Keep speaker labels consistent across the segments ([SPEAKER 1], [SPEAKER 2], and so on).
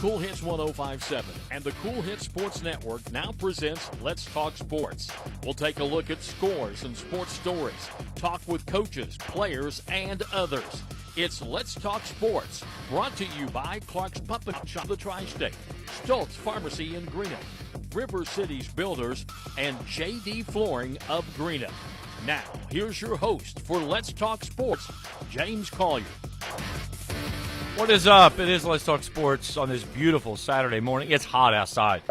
[SPEAKER 1] Kool Hits 105.7 and the Kool Hits Sports Network now presents Let's Talk Sports. We'll take a look at scores and sports stories, talk with coaches, players, and others. It's Let's Talk Sports, brought to you by Clark's Puppet Shop, the Tri-State, Stoltz Pharmacy in Greenup, River Cities Builders, and J.D. Flooring of Greenup. Now, here's your host for Let's Talk Sports, James Collier.
[SPEAKER 2] What is up? It is Let's Talk Sports on this beautiful Saturday morning. It's hot outside.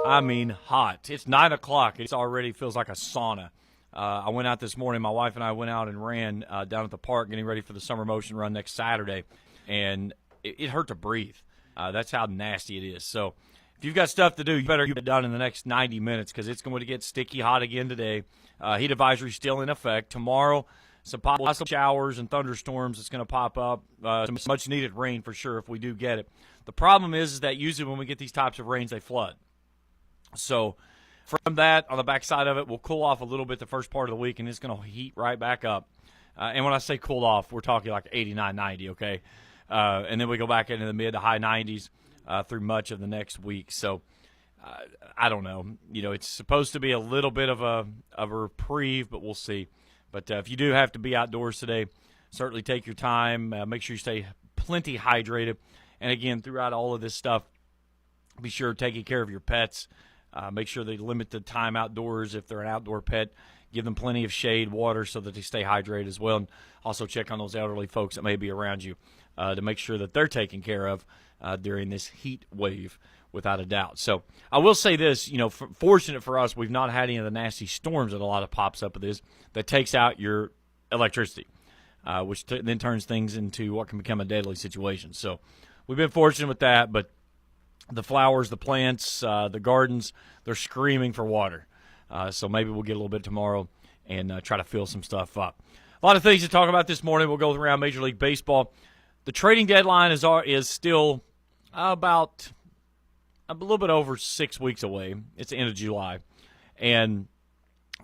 [SPEAKER 2] I mean hot. It's 9 o'clock. It already feels like a sauna. I went out this morning. My wife and I went out and ran down at the park getting ready for the summer motion run next Saturday, and it hurt to breathe. That's how nasty it is. So if you've got stuff to do, you better get it done in the next 90 minutes because it's going to get sticky hot again today. Heat advisory still in effect. Tomorrow, some possible showers and thunderstorms that's going to pop up. Some much-needed rain for sure if we do get it. The problem is that usually when we get these types of rains, they flood. So from that, on the backside of it, we'll cool off a little bit the first part of the week, and it's going to heat right back up. And when I say cool off, we're talking like 89, 90, okay? And then we go back into the mid to high 90s through much of the next week. So I don't know. You know, it's supposed to be a little bit of a reprieve, but we'll see. But if you do have to be outdoors today, certainly take your time. Make sure you stay plenty hydrated. And, again, throughout all of this stuff, be sure taking care of your pets. Make sure they limit the time outdoors if they're an outdoor pet. Give them plenty of shade, water, so that they stay hydrated as well. And also check on those elderly folks that may be around you to make sure that they're taken care of during this heat wave, without a doubt. So I will say this, you know, fortunate for us, we've not had any of the nasty storms that a lot of pops up with this that takes out your electricity, which then turns things into what can become a deadly situation. So we've been fortunate with that, but the flowers, the plants, the gardens, they're screaming for water. So maybe we'll get a little bit tomorrow and try to fill some stuff up. A lot of things to talk about this morning. We'll go around Major League Baseball. The trading deadline is still about a little bit over 6 weeks away. It's the end of July. And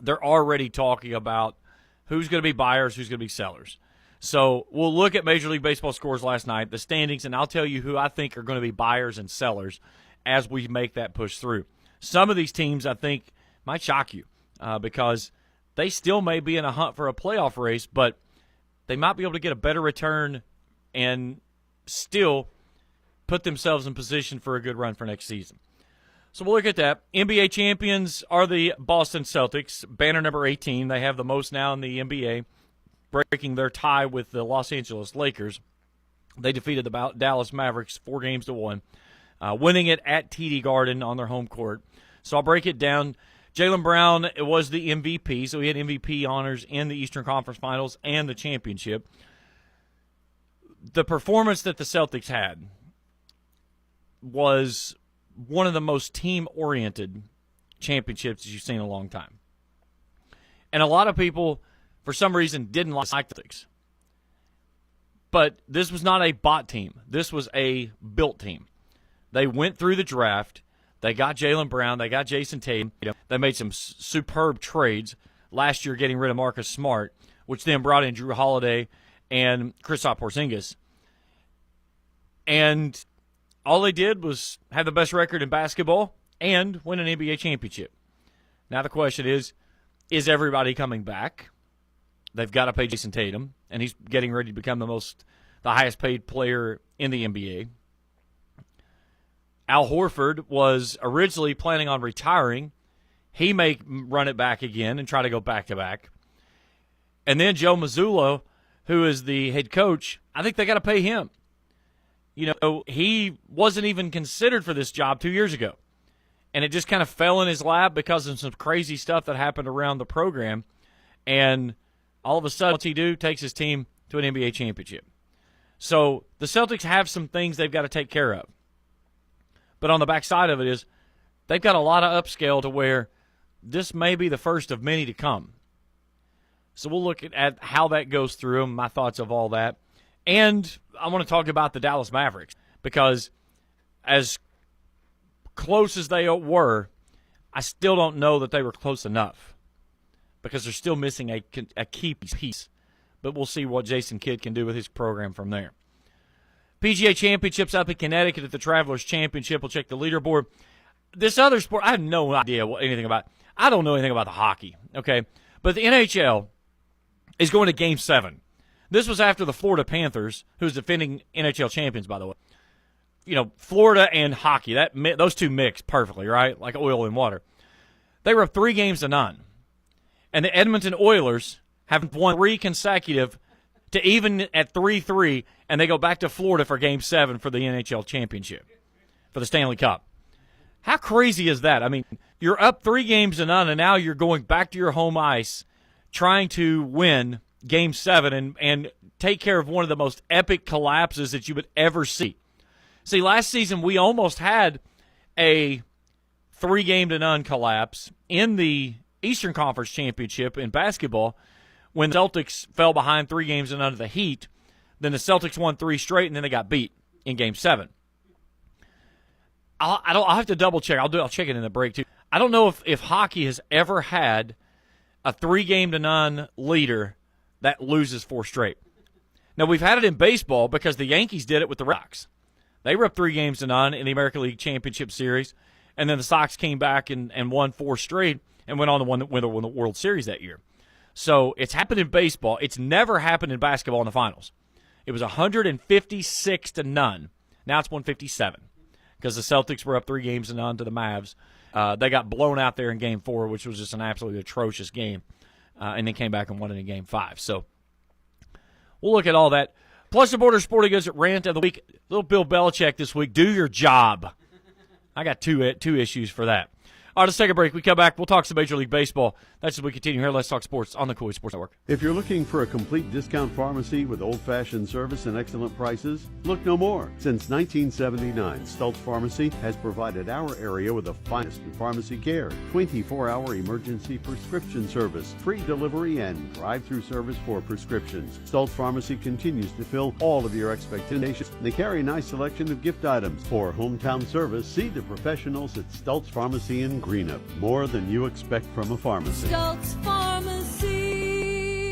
[SPEAKER 2] they're already talking about who's going to be buyers, who's going to be sellers. So we'll look at Major League Baseball scores last night, the standings, and I'll tell you who I think are going to be buyers and sellers as we make that push through. Some of these teams I think might shock you because they still may be in a hunt for a playoff race, but they might be able to get a better return and still put themselves in position for a good run for next season. So we'll look at that. NBA champions are the Boston Celtics, banner number 18. They have the most now in the NBA, breaking their tie with the Los Angeles Lakers. They defeated the Dallas Mavericks 4-1, winning it at TD Garden on their home court. So I'll break it down. Jaylen Brown was the MVP, so he had MVP honors in the Eastern Conference Finals and the championship. The performance that the Celtics had was one of the most team-oriented championships you've seen in a long time. And a lot of people, for some reason, didn't like the Celtics. But this was not a bot team. This was a built team. They went through the draft. They got Jaylen Brown. They got Jason Tatum. They made some superb trades last year getting rid of Marcus Smart, which then brought in Drew Holiday and Kristaps Porzingis. And all they did was have the best record in basketball and win an NBA championship. Now the question is everybody coming back? They've got to pay Jason Tatum, and he's getting ready to become the highest paid player in the NBA. Al Horford was originally planning on retiring. He may run it back again and try to go back-to-back. And then Joe Mazzulla, who is the head coach, I think they got to pay him. You know, he wasn't even considered for this job 2 years ago. And it just kind of fell in his lap because of some crazy stuff that happened around the program. And all of a sudden, what's he do? Takes his team to an NBA championship. So the Celtics have some things they've got to take care of. But on the backside of it is they've got a lot of upscale to where this may be the first of many to come. So we'll look at how that goes through and my thoughts of all that. And I want to talk about the Dallas Mavericks because as close as they were, I still don't know that they were close enough because they're still missing a key piece. But we'll see what Jason Kidd can do with his program from there. PGA Championships up in Connecticut at the Travelers Championship. We'll check the leaderboard. This other sport, I have no idea anything about. I don't know anything about the hockey, okay? But the NHL is going to Game 7. This was after the Florida Panthers, who's defending NHL champions, by the way. You know, Florida and hockey, those two mix perfectly, right? Like oil and water. They were up 3-0. And the Edmonton Oilers have won 3 consecutive to even at 3-3, and they go back to Florida for Game 7 for the NHL championship, for the Stanley Cup. How crazy is that? I mean, you're up 3-0, and now you're going back to your home ice trying to win Game 7 and take care of one of the most epic collapses that you would ever see. See, last season we almost had a 3-0 collapse in the Eastern Conference Championship in basketball when the Celtics fell behind 3-0 under the Heat. Then the Celtics won 3 straight, and then they got beat in Game 7. I'll have to double check. I'll check it in the break too. I don't know if hockey has ever had a 3-0 leader that loses 4 straight. Now we've had it in baseball because the Yankees did it with the Red Sox. They were up 3-0 in the American League Championship Series, and then the Sox came back and won 4 straight and went on to win the World Series that year. So it's happened in baseball. It's never happened in basketball in the finals. It was 156-0. Now it's 157 because the Celtics were up 3-0 to the Mavs. They got blown out there in Game 4, which was just an absolutely atrocious game, and then came back and won it in Game 5. So we'll look at all that. Plus the Borders Sporting Goods Rant of the Week. Little Bill Belichick this week. Do your job. I got two issues for that. All right, let's take a break. We come back. We'll talk some Major League Baseball. That's as we continue here. Let's talk sports on the Kool Sports Network.
[SPEAKER 3] If you're looking for a complete discount pharmacy with old-fashioned service and excellent prices, look no more. Since 1979, Stultz Pharmacy has provided our area with the finest in pharmacy care, 24-hour emergency prescription service, free delivery, and drive-through service for prescriptions. Stultz Pharmacy continues to fill all of your expectations. They carry a nice selection of gift items. For hometown service, see the professionals at Stultz Pharmacy in Greenup. More than you expect from a pharmacy.
[SPEAKER 4] Stultz Pharmacy.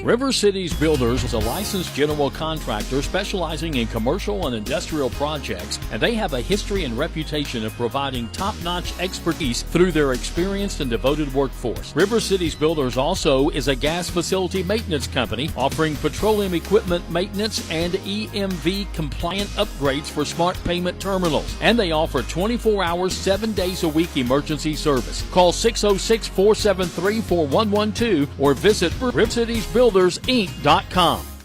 [SPEAKER 1] River Cities Builders is a licensed general contractor specializing in commercial and industrial projects, and they have a history and reputation of providing top-notch expertise through their experienced and devoted workforce. River Cities Builders also is a gas facility maintenance company offering petroleum equipment maintenance and EMV compliant upgrades for smart payment terminals, and they offer 24 hours, 7 days a week emergency service. Call 606-473-4112 or visit RiverCitiesBuildersInc.com.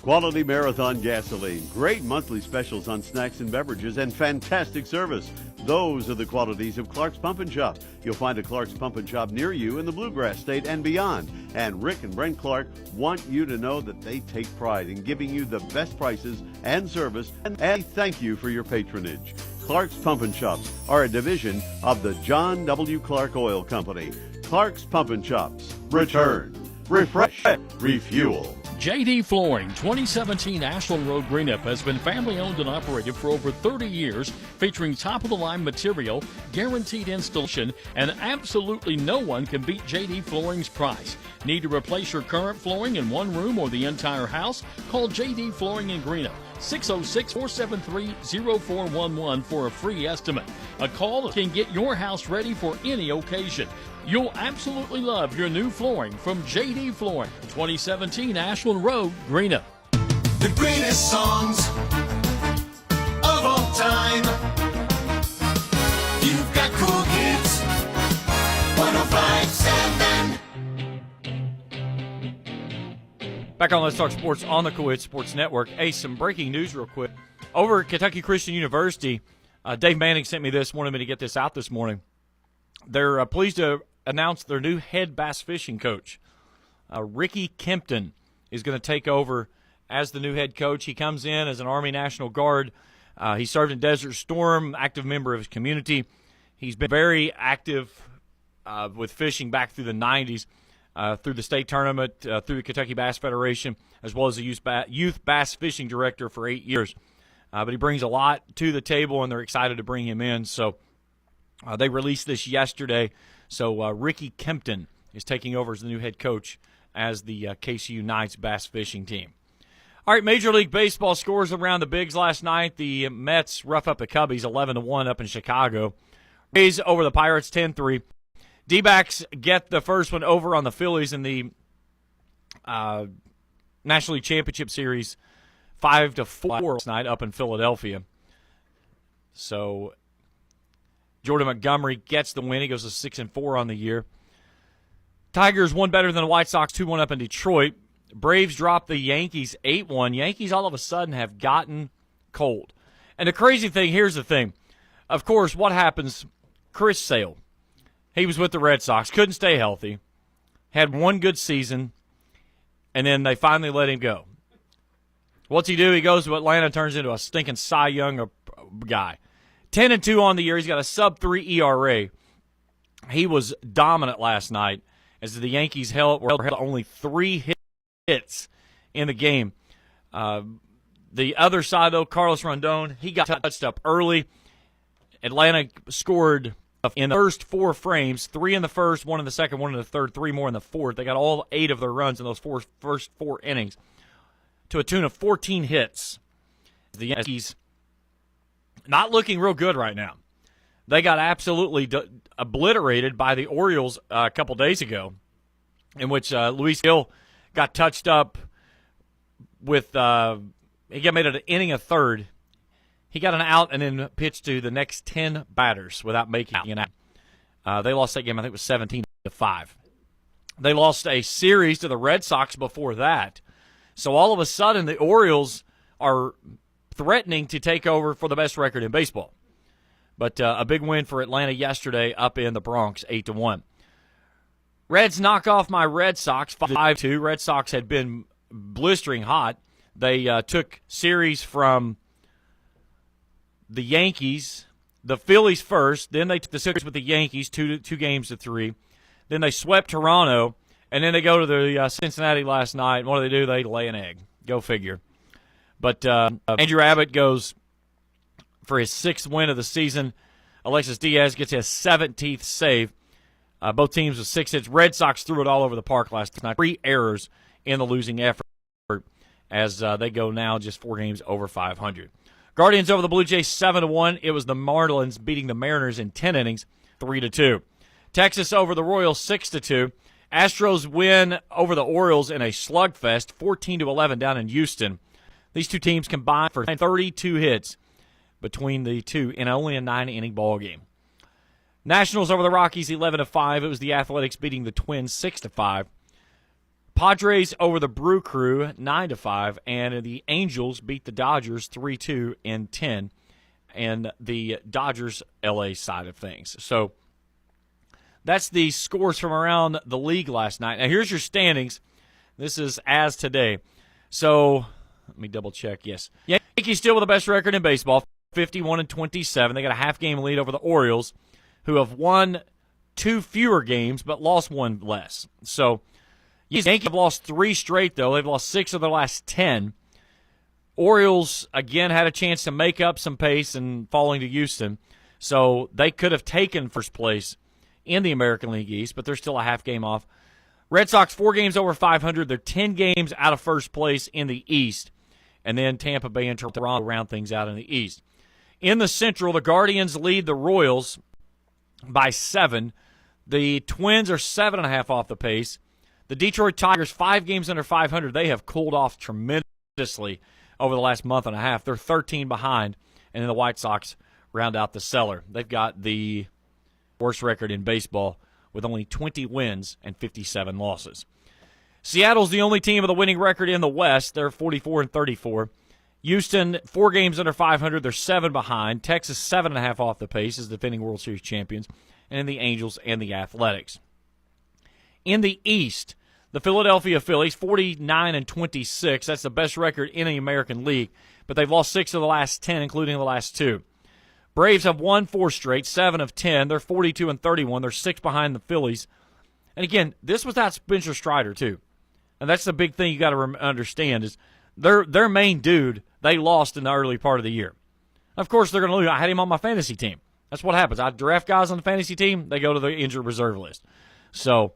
[SPEAKER 3] Quality Marathon gasoline, great monthly specials on snacks and beverages, and fantastic service. Those are the qualities of Clark's Pump and Shop. You'll find a Clark's Pump and Shop near you in the Bluegrass State and beyond. And Rick and Brent Clark want you to know that they take pride in giving you the best prices and service, and thank you for your patronage. Clark's Pump and Shops are a division of the John W. Clark Oil Company. Clark's Pump and Shops. Return, refresh, refuel.
[SPEAKER 1] JD Flooring, 2017 Ashland Road, Greenup, has been family owned and operated for over 30 years, featuring top-of-the-line material, guaranteed installation, and absolutely no one can beat JD Flooring's price. Need to replace your current flooring in one room or the entire house? Call JD Flooring in Greenup, 606-473-0411 for a free estimate. A call can get your house ready for any occasion. You'll absolutely love your new flooring from JD Flooring, 2017 Ashland Road, Greenup.
[SPEAKER 5] The greatest songs of all time. You've got Kool Kids, 105.7.
[SPEAKER 2] Back on Let's Talk Sports on the Kool Sports Network. Hey, some breaking news real quick. Over at Kentucky Christian University, Dave Manning sent me this, wanted me to get this out this morning. They're pleased to announce their new head bass fishing coach. Ricky Kempton is going to take over as the new head coach. He comes in as an Army National Guard. He served in Desert Storm, active member of his community. He's been very active with fishing back through the 90s, through the state tournament, through the Kentucky Bass Federation, as well as a youth bass fishing director for 8 years. But he brings a lot to the table, and they're excited to bring him in. So they released this yesterday. So Ricky Kempton is taking over as the new head coach as the KCU Knights bass fishing team. All right, Major League Baseball scores around the bigs last night. The Mets rough up the Cubbies 11-1 up in Chicago. Rays over the Pirates 10-3. D-backs get the first one over on the Phillies in the National League Championship Series 5-4 last night up in Philadelphia. So Jordan Montgomery gets the win. He goes to 6-4 on the year. Tigers one better than the White Sox 2-1 up in Detroit. Braves dropped the Yankees 8-1. Yankees all of a sudden have gotten cold. And the crazy thing, here's the thing. Of course, what happens? Chris Sale. He was with the Red Sox, couldn't stay healthy, had one good season, and then they finally let him go. What's he do? He goes to Atlanta, turns into a stinking Cy Young guy. 10-2 on the year. He's got a sub-3 ERA. He was dominant last night as the Yankees held only 3 hits in the game. The other side, though, Carlos Rondon, he got touched up early. Atlanta scored in the first 4 frames, 3 in the first, 1 in the second, 1 in the third, 3 more in the fourth. They got all 8 of their runs in those first 4 innings to a tune of 14 hits. The Yankees not looking real good right now. They got absolutely obliterated by the Orioles a couple days ago, in which Luis Gil got touched up with he got made an inning a third. He got an out and then pitched to the next 10 batters without making an out. They lost that game, I think it was 17-5. They lost a series to the Red Sox before that. So all of a sudden the Orioles are threatening to take over for the best record in baseball. But a big win for Atlanta yesterday up in the Bronx, 8-1. Reds knock off my Red Sox 5-2. Red Sox had been blistering hot. They took series from the Yankees, the Phillies first. Then they took the series with the Yankees, 2-3. Then they swept Toronto, and then they go to the Cincinnati last night. And what do? They lay an egg. Go figure. But Andrew Abbott goes for his 6th win of the season. Alexis Diaz gets his 17th save. Both teams with 6 hits. Red Sox threw it all over the park last night. 3 errors in the losing effort as they go now just 4 games over 500. Guardians over the Blue Jays 7-1. It was the Marlins beating the Mariners in 10 innings, 3-2. Texas over the Royals 6-2. Astros win over the Orioles in a slugfest, 14-11 down in Houston. These two teams combined for 32 hits between the two in only a 9-inning ball game. Nationals over the Rockies 11-5. It was the Athletics beating the Twins 6-5. Padres over the Brew Crew 9-5, and the Angels beat the Dodgers 3-2 in 10, and the Dodgers LA side of things. So that's the scores from around the league last night. Now here's your standings. This is as today. So let me double check. Yes, Yankees still with the best record in baseball, 51-27. They got a half-game lead over the Orioles, who have won 2 fewer games but lost 1 less. So Yankees have lost 3 straight, though. They've lost 6 of their last 10. Orioles, again, had a chance to make up some pace and falling to Houston. So they could have taken first place in the American League East, but they're still a half game off. Red Sox 4 games over 500. They're 10 games out of first place in the East. And then Tampa Bay and Toronto round things out in the East. In the Central, the Guardians lead the Royals by 7. The Twins are 7.5 off the pace. The Detroit Tigers, 5 games under 500. They have cooled off tremendously over the last month and a half. They're 13 behind, and then the White Sox round out the cellar. They've got the worst record in baseball with only 20 wins and 57 losses. Seattle's the only team with a winning record in the West. They're 44-34. Houston, 4 games under 500. They're 7 behind. Texas, 7.5 off the pace as defending World Series champions. And then the Angels and the Athletics. In the East, the Philadelphia Phillies, 49-26. That's the best record in the American League, but they've lost 6 of the last 10, including the last 2. Braves have won 4 straight, 7 of 10. They're 42-31. They're 6 behind the Phillies. And again, this was without Spencer Strider, too. And that's the big thing you got to understand is their main dude, they lost in the early part of the year. Of course, they're going to lose. I had him on my fantasy team. That's what happens. I draft guys on the fantasy team. They go to the injured reserve list. So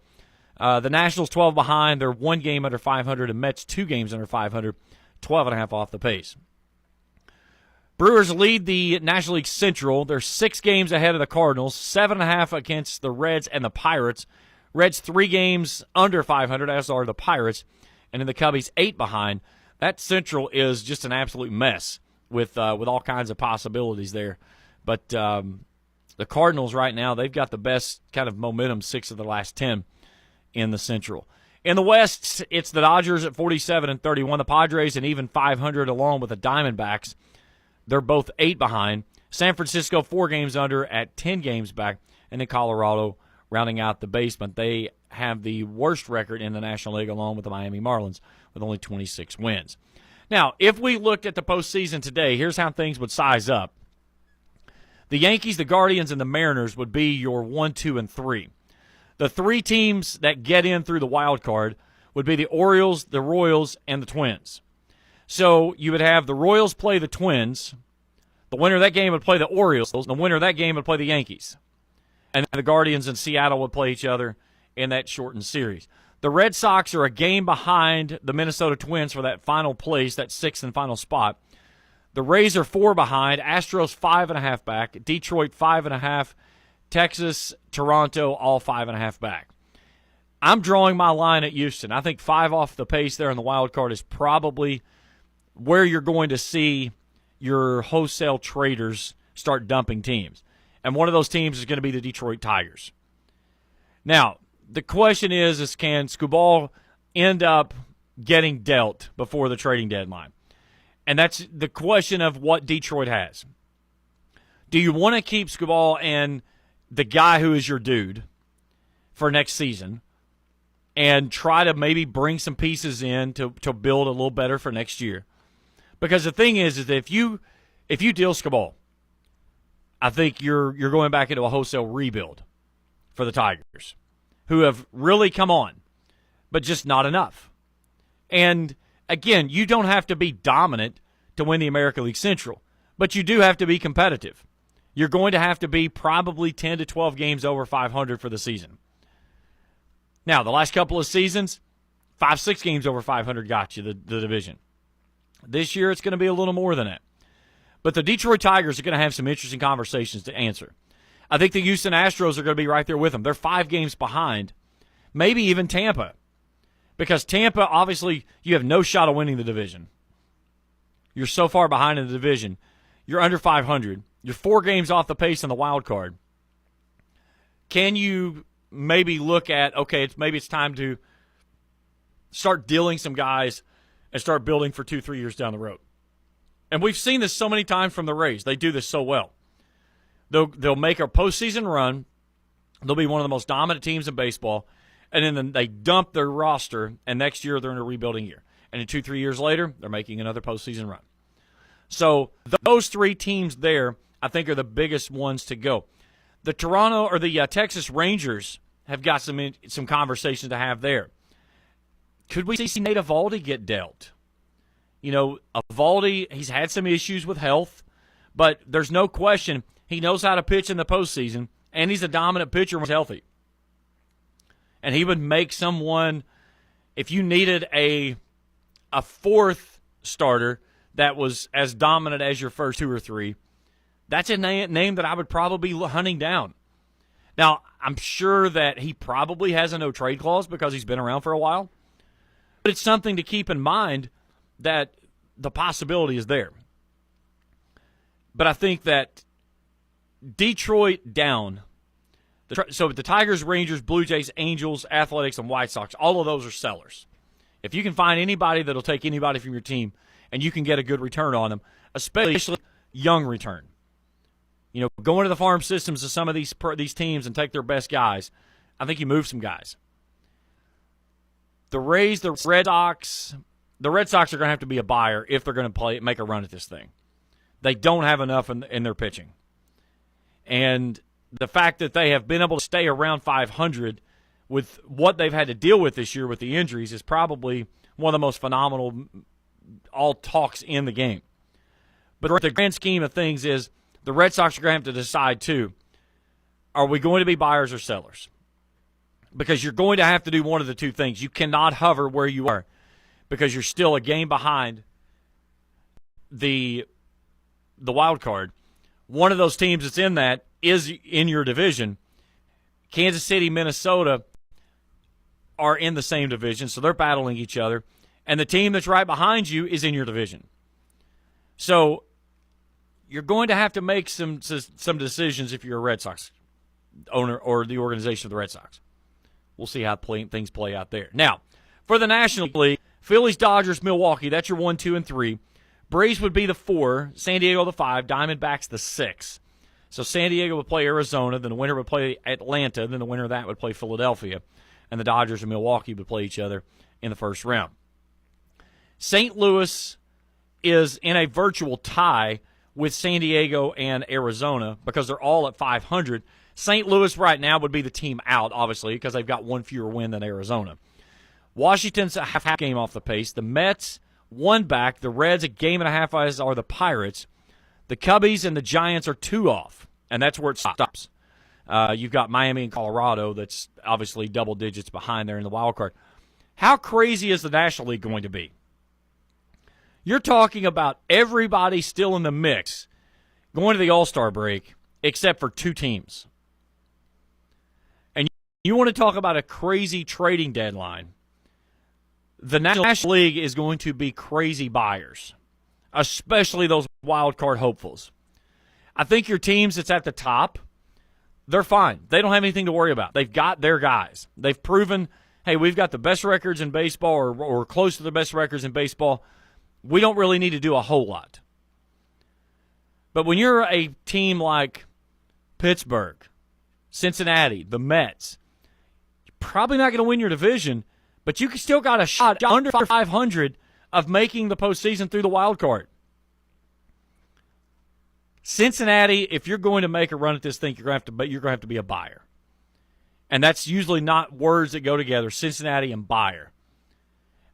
[SPEAKER 2] the Nationals 12 behind. They're 1 game under 500. The Mets 2 games under 500. 12.5 off the pace. Brewers lead the National League Central. They're 6 games ahead of the Cardinals, 7.5 against the Reds and the Pirates. Reds 3 games under 500, as are the Pirates. And then the Cubbies 8 behind. That Central is just an absolute mess with all kinds of possibilities there. But the Cardinals right now, they've got the best kind of momentum, 6 of the last 10 in the Central. In the West, it's the Dodgers at 47-31, the Padres at even 500 along with the Diamondbacks. They're both 8 behind. San Francisco 4 games under at 10 games back. And then Colorado rounding out the basement. They have the worst record in the National League along with the Miami Marlins with only 26 wins. Now, if we looked at the postseason today, here's how things would size up. The Yankees, the Guardians, and the Mariners would be your 1, 2, and 3. The 3 teams that get in through the wild card would be the Orioles, the Royals, and the Twins. So you would have the Royals play the Twins. The winner of that game would play the Orioles. The winner of that game would play the Yankees. And the Guardians and Seattle would play each other in that shortened series. The Red Sox are a game behind the Minnesota Twins for that final place, that 6th and final spot. The Rays are 4 behind. Astros 5.5 back. Detroit 5.5. Texas, Toronto, all 5.5 back. I'm drawing my line at Houston. I think 5 off the pace there in the wild card is probably where you're going to see your wholesale traders start dumping teams. And one of those teams is going to be the Detroit Tigers. Now, the question is can Skubal end up getting dealt before the trading deadline? And that's the question of what Detroit has. Do you want to keep Skubal and the guy who is your dude for next season and try to maybe bring some pieces in to build a little better for next year? Because the thing is that if you deal Skubal, I think you're going back into a wholesale rebuild for the Tigers, who have really come on, but just not enough. And, again, you don't have to be dominant to win the American League Central, but you do have to be competitive. You're going to have to be probably 10 to 12 games over 500 for the season. Now, the last couple of seasons, 5-6 games over 500 got you the division. This year, it's going to be a little more than that. But the Detroit Tigers are going to have some interesting conversations to answer. I think the Houston Astros are going to be right there with them. They're 5 games behind, maybe even Tampa. Because Tampa, obviously, you have no shot of winning the division. You're so far behind in the division. You're under 500. You're 4 games off the pace in the wild card. Can you maybe look at, okay, maybe it's time to start dealing some guys and start building for 2-3 years down the road? And we've seen this so many times from the Rays. They do this so well. They'll make a postseason run. They'll be one of the most dominant teams in baseball. And then they dump their roster, and next year they're in a rebuilding year. And then 2-3 years later, they're making another postseason run. So those 3 teams there, I think, are the biggest ones to go. The Toronto or the Texas Rangers have got some conversations to have there. Could we see Nate Eovaldi get dealt? You know, Eovaldi, he's had some issues with health, but there's no question he knows how to pitch in the postseason, and he's a dominant pitcher when he's healthy. And he would make someone, if you needed a 4th starter that was as dominant as your first 2 or 3, that's a name that I would probably be hunting down. Now, I'm sure that he probably has a no-trade clause because he's been around for a while, but it's something to keep in mind that the possibility is there. But I think that Detroit down, so the Tigers, Rangers, Blue Jays, Angels, Athletics, and White Sox, all of those are sellers. If you can find anybody that'll take anybody from your team and you can get a good return on them, especially young return. You know, go into the farm systems of some of these teams and take their best guys. I think you move some guys. The Rays, the Red Sox are going to have to be a buyer if they're going to make a run at this thing. They don't have enough in their pitching. And the fact that they have been able to stay around 500 with what they've had to deal with this year with the injuries is probably one of the most phenomenal all talks in the game. But the grand scheme of things is the Red Sox are going to have to decide, too, are we going to be buyers or sellers? Because you're going to have to do one of the two things. You cannot hover where you are because you're still a game behind the wild card. One of those teams that's in that is in your division. Kansas City, Minnesota are in the same division, so they're battling each other. And the team that's right behind you is in your division. So you're going to have to make some decisions if you're a Red Sox owner or the organization of the Red Sox. We'll see how things play out there. Now, for the National League, Phillies, Dodgers, Milwaukee, that's your 1, 2, and 3. Braves would be the 4, San Diego the 5, Diamondbacks the 6. So San Diego would play Arizona, then the winner would play Atlanta, then the winner of that would play Philadelphia, and the Dodgers and Milwaukee would play each other in the first round. St. Louis is in a virtual tie with San Diego and Arizona because they're all at 500. St. Louis right now would be the team out, obviously, because they've got one fewer win than Arizona. Washington's a half game off the pace. The Mets, 1 back. The Reds, a game and a half as are the Pirates. The Cubbies and the Giants are 2 off, and that's where it stops. You've got Miami and Colorado that's obviously double digits behind there in the wild card. How crazy is the National League going to be? You're talking about everybody still in the mix going to the All-Star break except for 2 teams. And you want to talk about a crazy trading deadline. The National League is going to be crazy buyers, especially those wild card hopefuls. I think your teams that's at the top, they're fine. They don't have anything to worry about. They've got their guys. They've proven, hey, we've got the best records in baseball or close to the best records in baseball. We don't really need to do a whole lot. But when you're a team like Pittsburgh, Cincinnati, the Mets, you're probably not going to win your division, but you still got a shot under 500 of making the postseason through the wild card. Cincinnati, if you're going to make a run at this thing, you're going to have to be a buyer. And that's usually not words that go together, Cincinnati and buyer.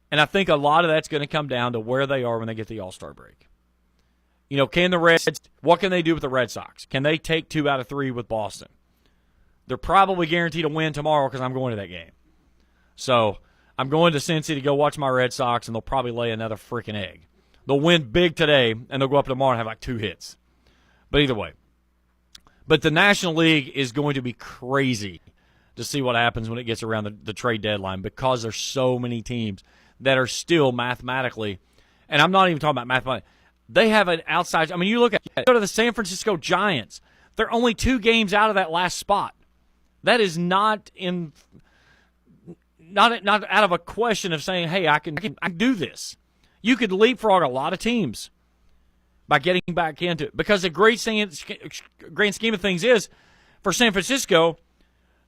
[SPEAKER 2] And I think a lot of that's going to come down to where they are when they get the All-Star break. You know, what can they do with the Red Sox? Can they take 2 out of 3 with Boston? They're probably guaranteed to win tomorrow because I'm going to that game. So I'm going to Cincy to go watch my Red Sox, and they'll probably lay another freaking egg. They'll win big today, and they'll go up tomorrow and have like 2 hits. But either way. But the National League is going to be crazy to see what happens when it gets around the trade deadline because there's so many teams that are still mathematically, and I'm not even talking about mathematically, they have an outside. I mean, you go to the San Francisco Giants. They're only 2 games out of that last spot. That is not out of a question of saying, hey, I can do this. You could leapfrog a lot of teams by getting back into it because the great grand scheme of things is for San Francisco,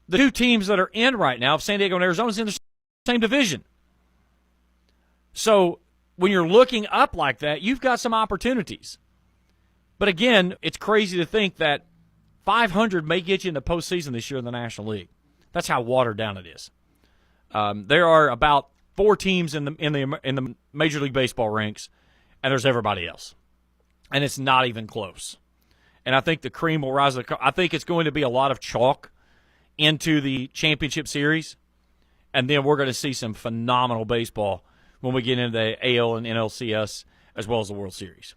[SPEAKER 2] the 2 teams that are in right now, San Diego and Arizona, is in the same division. So when you're looking up like that, you've got some opportunities. But again, it's crazy to think that 500 may get you in the postseason this year in the National League. That's how watered down it is. There are about 4 teams in the Major League Baseball ranks, and there's everybody else, and it's not even close. And I think the cream will rise. I think it's going to be a lot of chalk into the championship series, and then we're going to see some phenomenal baseball when we get into the AL and NLCS as well as the World Series.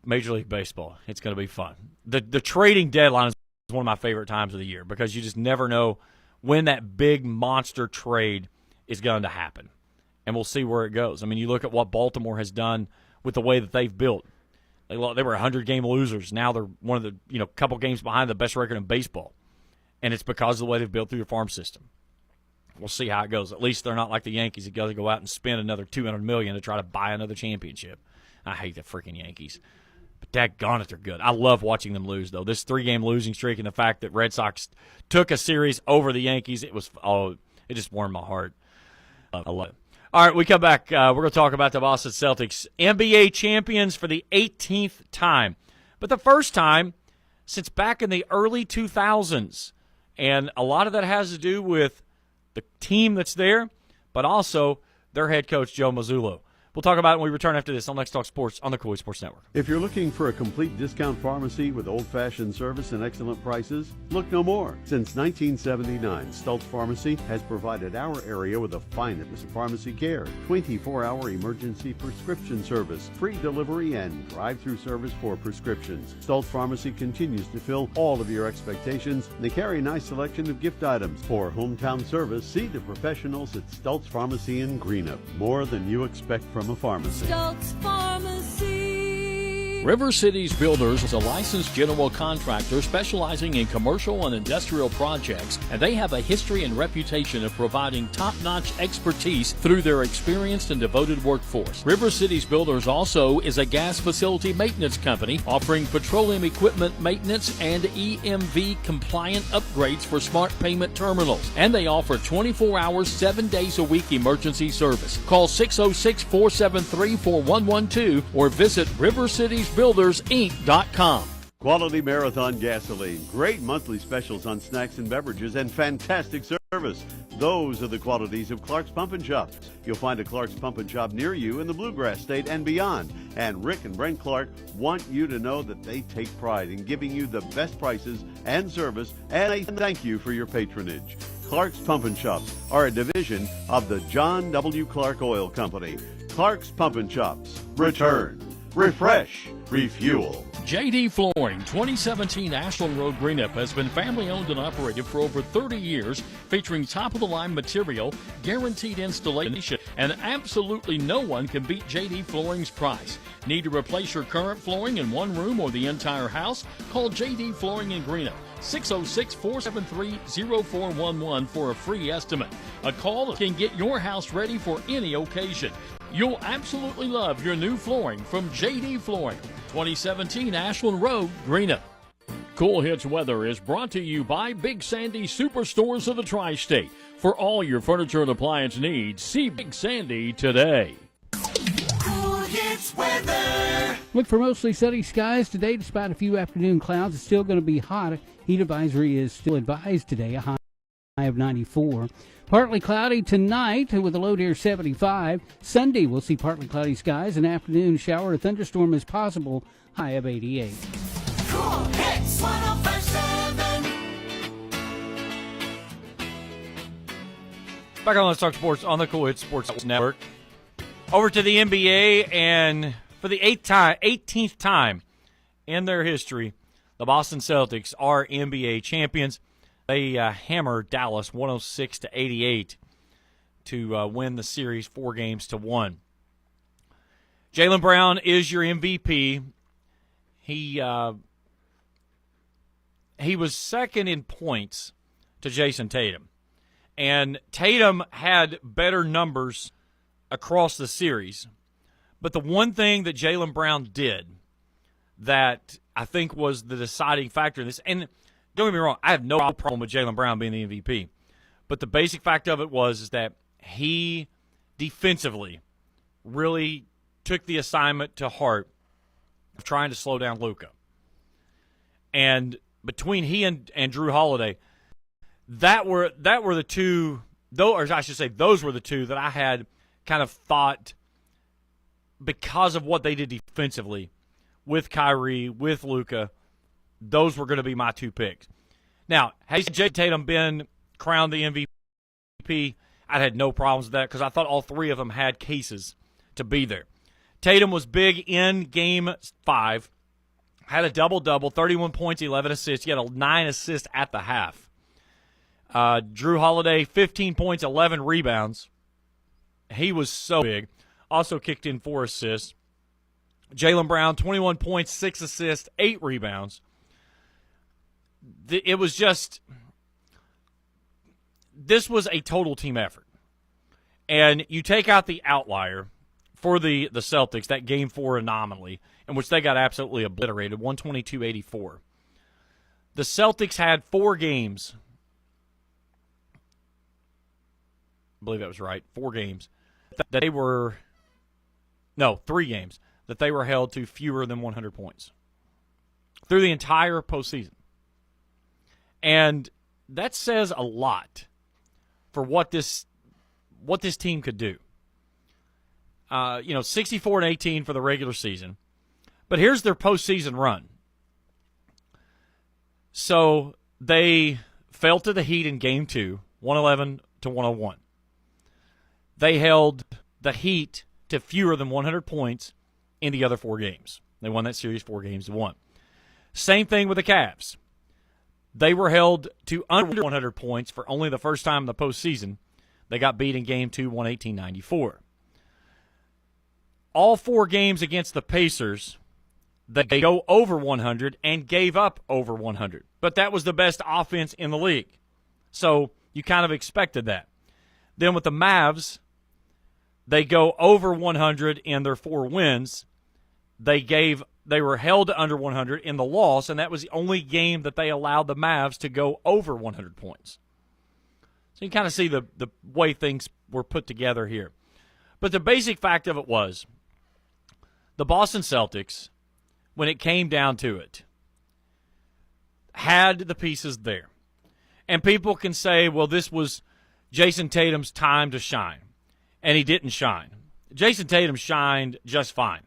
[SPEAKER 2] Major League Baseball, it's going to be fun. The trading deadline is one of my favorite times of the year because you just never know when that big monster trade is going to happen. And we'll see where it goes. I mean, you look at what Baltimore has done with the way that they've built. They were 100-game losers. Now they're one of the couple games behind the best record in baseball. And it's because of the way they've built through their farm system. We'll see how it goes. At least they're not like the Yankees that got to go out and spend another $200 million to try to buy another championship. I hate the freaking Yankees. But daggone it, they're good. I love watching them lose, though. This 3-game losing streak and the fact that Red Sox took a series over the Yankees, it just warmed my heart. I love it. All right, we come back. We're going to talk about the Boston Celtics, NBA champions for the 18th time. But the first time since back in the early 2000s. And a lot of that has to do with the team that's there, but also their head coach, Joe Mazzulla. We'll talk about it when we return after this on Let's Talk Sports on the Kool Sports Network.
[SPEAKER 3] If you're looking for a complete discount pharmacy with old-fashioned service and excellent prices, look no more. Since 1979, Stultz Pharmacy has provided our area with the finest pharmacy care, 24-hour emergency prescription service, free delivery, and drive-through service for prescriptions. Stultz Pharmacy continues to fill all of your expectations. They carry a nice selection of gift items. For hometown service, see the professionals at Stultz Pharmacy in Greenup. More than you expect from a pharmacy.
[SPEAKER 4] Stultz Pharmacy.
[SPEAKER 1] River Cities Builders is a licensed general contractor specializing in commercial and industrial projects, and they have a history and reputation of providing top-notch expertise through their experienced and devoted workforce. River Cities Builders also is a gas facility maintenance company offering petroleum equipment maintenance and EMV compliant upgrades for smart payment terminals, and they offer 24 hours, 7 days a week emergency service. Call 606-473-4112 or visit rivercitiesbuildersinc.com.
[SPEAKER 3] Quality Marathon Gasoline. Great monthly specials on snacks and beverages and fantastic service. Those are the qualities of Clark's Pump and Shop. You'll find a Clark's Pump and Shop near you in the Bluegrass State and beyond. And Rick and Brent Clark want you to know that they take pride in giving you the best prices and service, and they thank you for your patronage. Clark's Pump and Shops are a division of the John W. Clark Oil Company. Clark's Pump and Shops. Return. Refresh. Refuel.
[SPEAKER 1] JD Flooring, 2017 Ashland Road, Greenup, has been family-owned and operated for over 30 years, featuring top-of-the-line material, guaranteed installation, and absolutely no one can beat JD Flooring's price. Need to replace your current flooring in one room or the entire house? Call JD Flooring in Greenup, 606-473-0411 for a free estimate. A call that can get your house ready for any occasion. You'll absolutely love your new flooring from JD Flooring, 2017 Ashland Road, Greenup. Cool Hits weather is brought to you by Big Sandy Superstores of the Tri-State. For all your furniture and appliance needs, see Big Sandy today.
[SPEAKER 5] Cool Hits weather.
[SPEAKER 6] Look for mostly sunny skies today despite a few afternoon clouds. It's still going to be hot. Heat advisory is still advised today, a high of 94. Partly cloudy tonight with a low near 75. Sunday we'll see partly cloudy skies. An afternoon shower or thunderstorm is possible, high of 88.
[SPEAKER 5] Cool Hits 105.7.
[SPEAKER 2] Back on Let's Talk Sports on the Kool Sports Network. Over to the NBA, and for the 18th time in their history, the Boston Celtics are NBA champions. They hammered Dallas 106-88 to win the series 4-1. Jaylen Brown is your MVP. He was second in points to Jason Tatum. And Tatum had better numbers across the series. But the one thing that Jaylen Brown did that I think was the deciding factor in this, and don't get me wrong, I have no problem with Jaylen Brown being the MVP. But the basic fact of it is that he defensively really took the assignment to heart of trying to slow down Luka. And between he and Drew Holiday, that were the two, or I should say those were the two that I had kind of thought, because of what they did defensively with Kyrie, with Luka, those were going to be my two picks. Now, has Jay Tatum been crowned the MVP? I had no problems with that because I thought all three of them had cases to be there. Tatum was big in Game 5, had a double-double, 31 points, 11 assists. He had 9 assists at the half. Drew Holiday, 15 points, 11 rebounds. He was so big. Also kicked in 4 assists. Jaylen Brown, 21 points, 6 assists, 8 rebounds. It was just, this was a total team effort. And you take out the outlier for the Celtics, that Game 4 anomaly, in which they got absolutely obliterated, 122-84. The Celtics had 4 games. I believe that was right. 4 games. That they were, no, 3 games that they were held to fewer than 100 points through the entire postseason. And that says a lot for what this team could do. 64-18 for the regular season. But here's their postseason run. So they fell to the Heat in Game 2, 111-101. They held the Heat to fewer than 100 points in the other 4 games. They won that series 4-1. Same thing with the Cavs. They were held to under 100 points for only the first time in the postseason. They got beat in Game 2, 118-94. All 4 games against the Pacers, they go over 100 and gave up over 100. But that was the best offense in the league. So you kind of expected that. Then with the Mavs, they go over 100 in their 4 wins. They were held to under 100 in the loss, and that was the only game that they allowed the Mavs to go over 100 points. So you kind of see the way things were put together here. But the basic fact of it was the Boston Celtics, when it came down to it, had the pieces there. And people can say, well, this was Jason Tatum's time to shine. And he didn't shine. Jason Tatum shined just fine.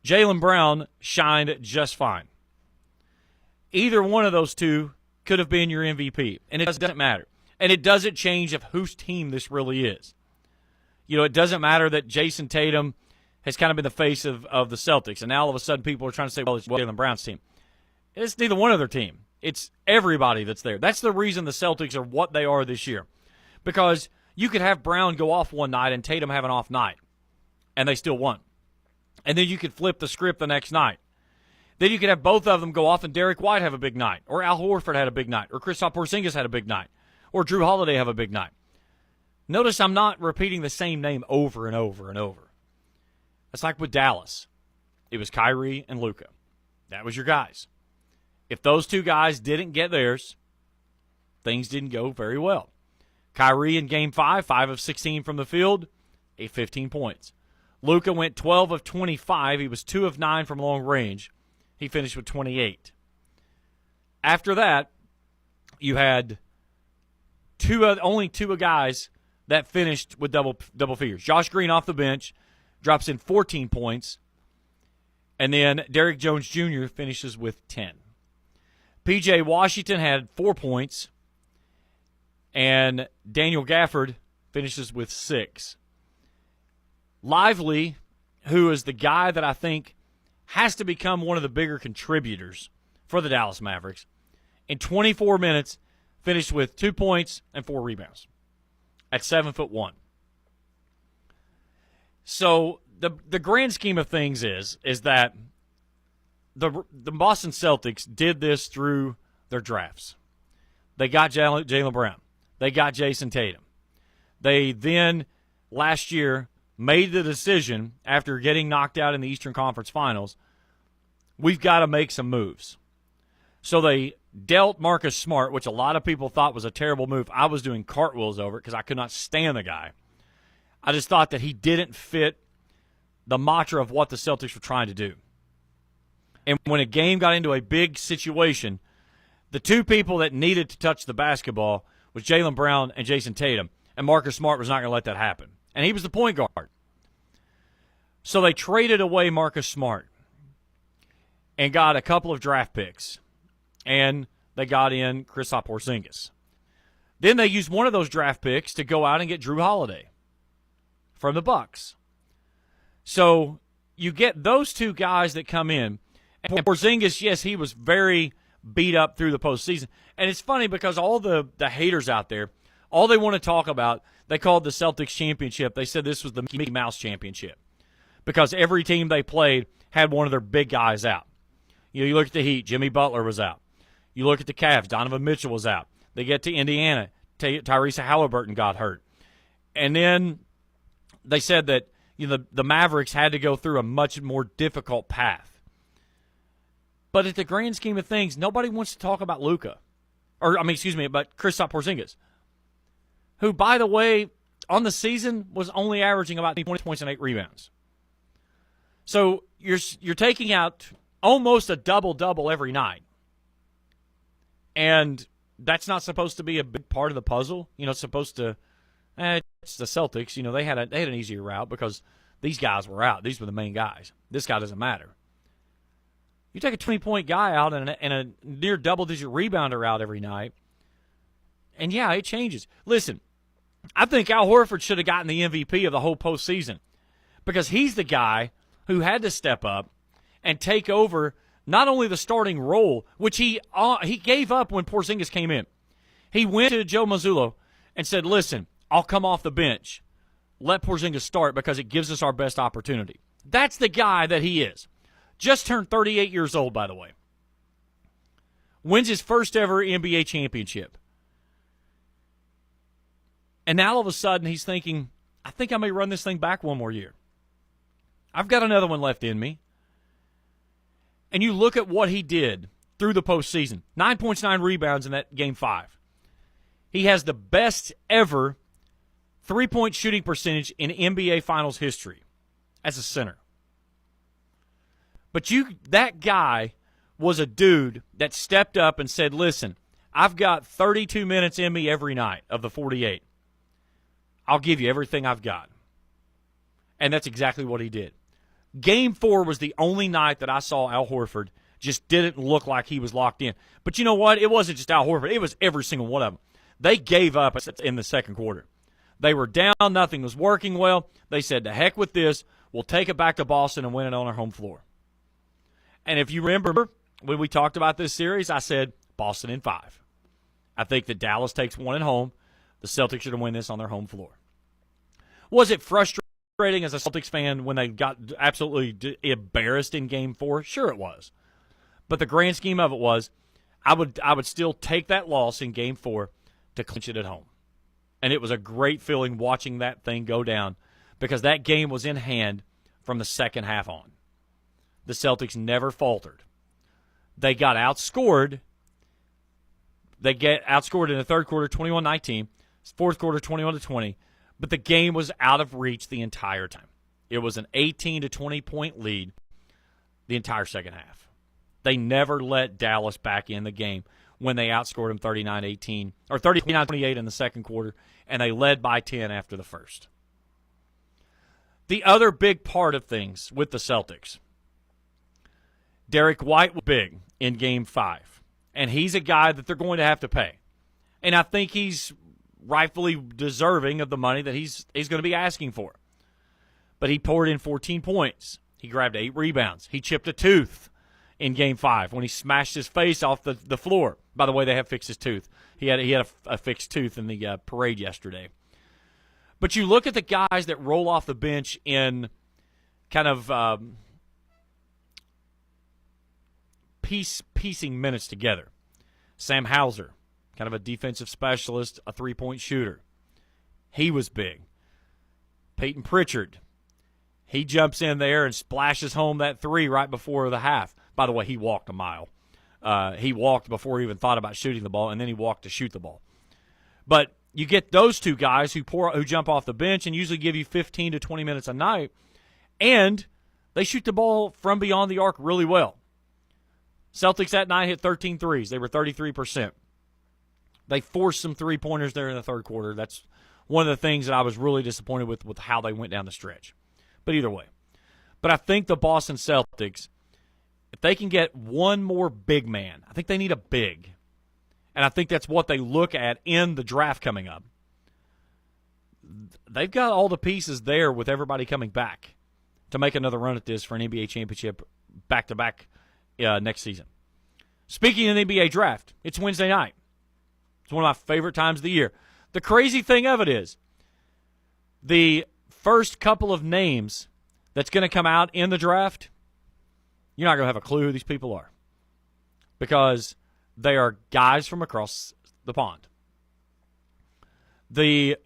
[SPEAKER 2] Jaylen Brown shined just fine. Either one of those two could have been your MVP, and it doesn't matter. And it doesn't change of whose team this really is. It doesn't matter that Jason Tatum has kind of been the face of the Celtics, and now all of a sudden people are trying to say, well, it's Jaylen Brown's team. It's neither one of their team. It's everybody that's there. That's the reason the Celtics are what they are this year. Because you could have Brown go off one night and Tatum have an off night, and they still won. And then you could flip the script the next night. Then you could have both of them go off and Derek White have a big night, or Al Horford had a big night, or Kristaps Porzingis had a big night, or Drew Holiday have a big night. Notice I'm not repeating the same name over and over and over. It's like with Dallas. It was Kyrie and Luka. That was your guys. If those 2 guys didn't get theirs, things didn't go very well. Kyrie in Game 5, 5 of 16 from the field, 15 points. Luka went 12 of 25. He was 2 of 9 from long range. He finished with 28. After that, you had only 2 guys that finished with double figures. Josh Green off the bench drops in 14 points, and then Derrick Jones Jr. finishes with 10. P.J. Washington had 4 points, and Daniel Gafford finishes with 6. Lively, who is the guy that I think has to become one of the bigger contributors for the Dallas Mavericks, in 24 minutes finished with 2 points and 4 rebounds at 7'1". So the grand scheme of things is that the Boston Celtics did this through their drafts. They got Jaylen Brown. They got Jason Tatum. They then, last year, made the decision after getting knocked out in the Eastern Conference Finals, we've got to make some moves. So they dealt Marcus Smart, which a lot of people thought was a terrible move. I was doing cartwheels over it because I could not stand the guy. I just thought that he didn't fit the mantra of what the Celtics were trying to do. And when a game got into a big situation, the 2 people that needed to touch the basketball was Jaylen Brown and Jason Tatum, and Marcus Smart was not going to let that happen. And he was the point guard. So they traded away Marcus Smart and got a couple of draft picks, and they got in Kristaps Porzingis. Then they used one of those draft picks to go out and get Drew Holiday from the Bucks. So you get those 2 guys that come in. And Porzingis, yes, he was very beat up through the postseason. And it's funny because all the haters out there, all they want to talk about, they called the Celtics championship. They said this was the Mickey Mouse championship because every team they played had one of their big guys out. You look at the Heat, Jimmy Butler was out. You look at the Cavs, Donovan Mitchell was out. They get to Indiana, Tyrese Halliburton got hurt. And then they said that the Mavericks had to go through a much more difficult path. But at the grand scheme of things, nobody wants to talk about Luka. About Kristaps Porzingis, who, by the way, on the season was only averaging about 20 points and 8 rebounds. So you're taking out almost a double-double every night. And that's not supposed to be a big part of the puzzle. It's supposed to it's the Celtics. They had an easier route because these guys were out. These were the main guys. This guy doesn't matter. You take a 20-point guy out and a near double-digit rebounder out every night, and, yeah, it changes. Listen, I think Al Horford should have gotten the MVP of the whole postseason because he's the guy who had to step up and take over not only the starting role, which he gave up when Porzingis came in. He went to Joe Mazzulla and said, listen, I'll come off the bench. Let Porzingis start because it gives us our best opportunity. That's the guy that he is. Just turned 38 years old, by the way. Wins his first ever NBA championship. And now all of a sudden he's thinking, I think I may run this thing back one more year. I've got another one left in me. And you look at what he did through the postseason. 9 points, 9 rebounds in that Game 5. He has the best ever three-point shooting percentage in NBA Finals history as a center. But that guy was a dude that stepped up and said, listen, I've got 32 minutes in me every night of the 48. I'll give you everything I've got. And that's exactly what he did. Game 4 was the only night that I saw Al Horford just didn't look like he was locked in. But you know what? It wasn't just Al Horford. It was every single one of them. They gave up in the second quarter. They were down. Nothing was working well. They said, to heck with this. We'll take it back to Boston and win it on our home floor. And if you remember, when we talked about this series, I said Boston in 5. I think that Dallas takes one at home. The Celtics should win this on their home floor. Was it frustrating as a Celtics fan when they got absolutely embarrassed in Game 4? Sure it was. But the grand scheme of it was, I would still take that loss in Game 4 to clinch it at home. And it was a great feeling watching that thing go down because that game was in hand from the second half on. The Celtics never faltered. They got outscored. They get outscored in the third quarter, 21-19. Fourth quarter, 21-20. But the game was out of reach the entire time. It was an 18 to 20-point lead the entire second half. They never let Dallas back in the game when they outscored them 39-18 or 39-28 in the second quarter, and they led by 10 after the first. The other big part of things with the Celtics, Derek White was big in Game 5, and he's a guy that they're going to have to pay. And I think he's rightfully deserving of the money that he's going to be asking for. But he poured in 14 points. He grabbed 8 rebounds. He chipped a tooth in Game 5 when he smashed his face off the floor. By the way, they have fixed his tooth. He had a fixed tooth in the parade yesterday. But you look at the guys that roll off the bench in kind of piecing minutes together. Sam Hauser, kind of a defensive specialist, a three-point shooter. He was big. Peyton Pritchard, he jumps in there and splashes home that three right before the half. By the way, he walked a mile. He walked before he even thought about shooting the ball, and then he walked to shoot the ball. But you get those two guys who jump off the bench and usually give you 15 to 20 minutes a night, and they shoot the ball from beyond the arc really well. Celtics that night hit 13 threes. They were 33%. They forced some three-pointers there in the third quarter. That's one of the things that I was really disappointed with how they went down the stretch. But either way. But I think the Boston Celtics, if they can get one more big man, I think they need a big. And I think that's what they look at in the draft coming up. They've got all the pieces there with everybody coming back to make another run at this for an NBA championship back-to-back next season. Speaking of the NBA draft, it's Wednesday night. It's one of my favorite times of the year. The crazy thing of it is the first couple of names that's going to come out in the draft, you're not going to have a clue who these people are because they are guys from across the pond. The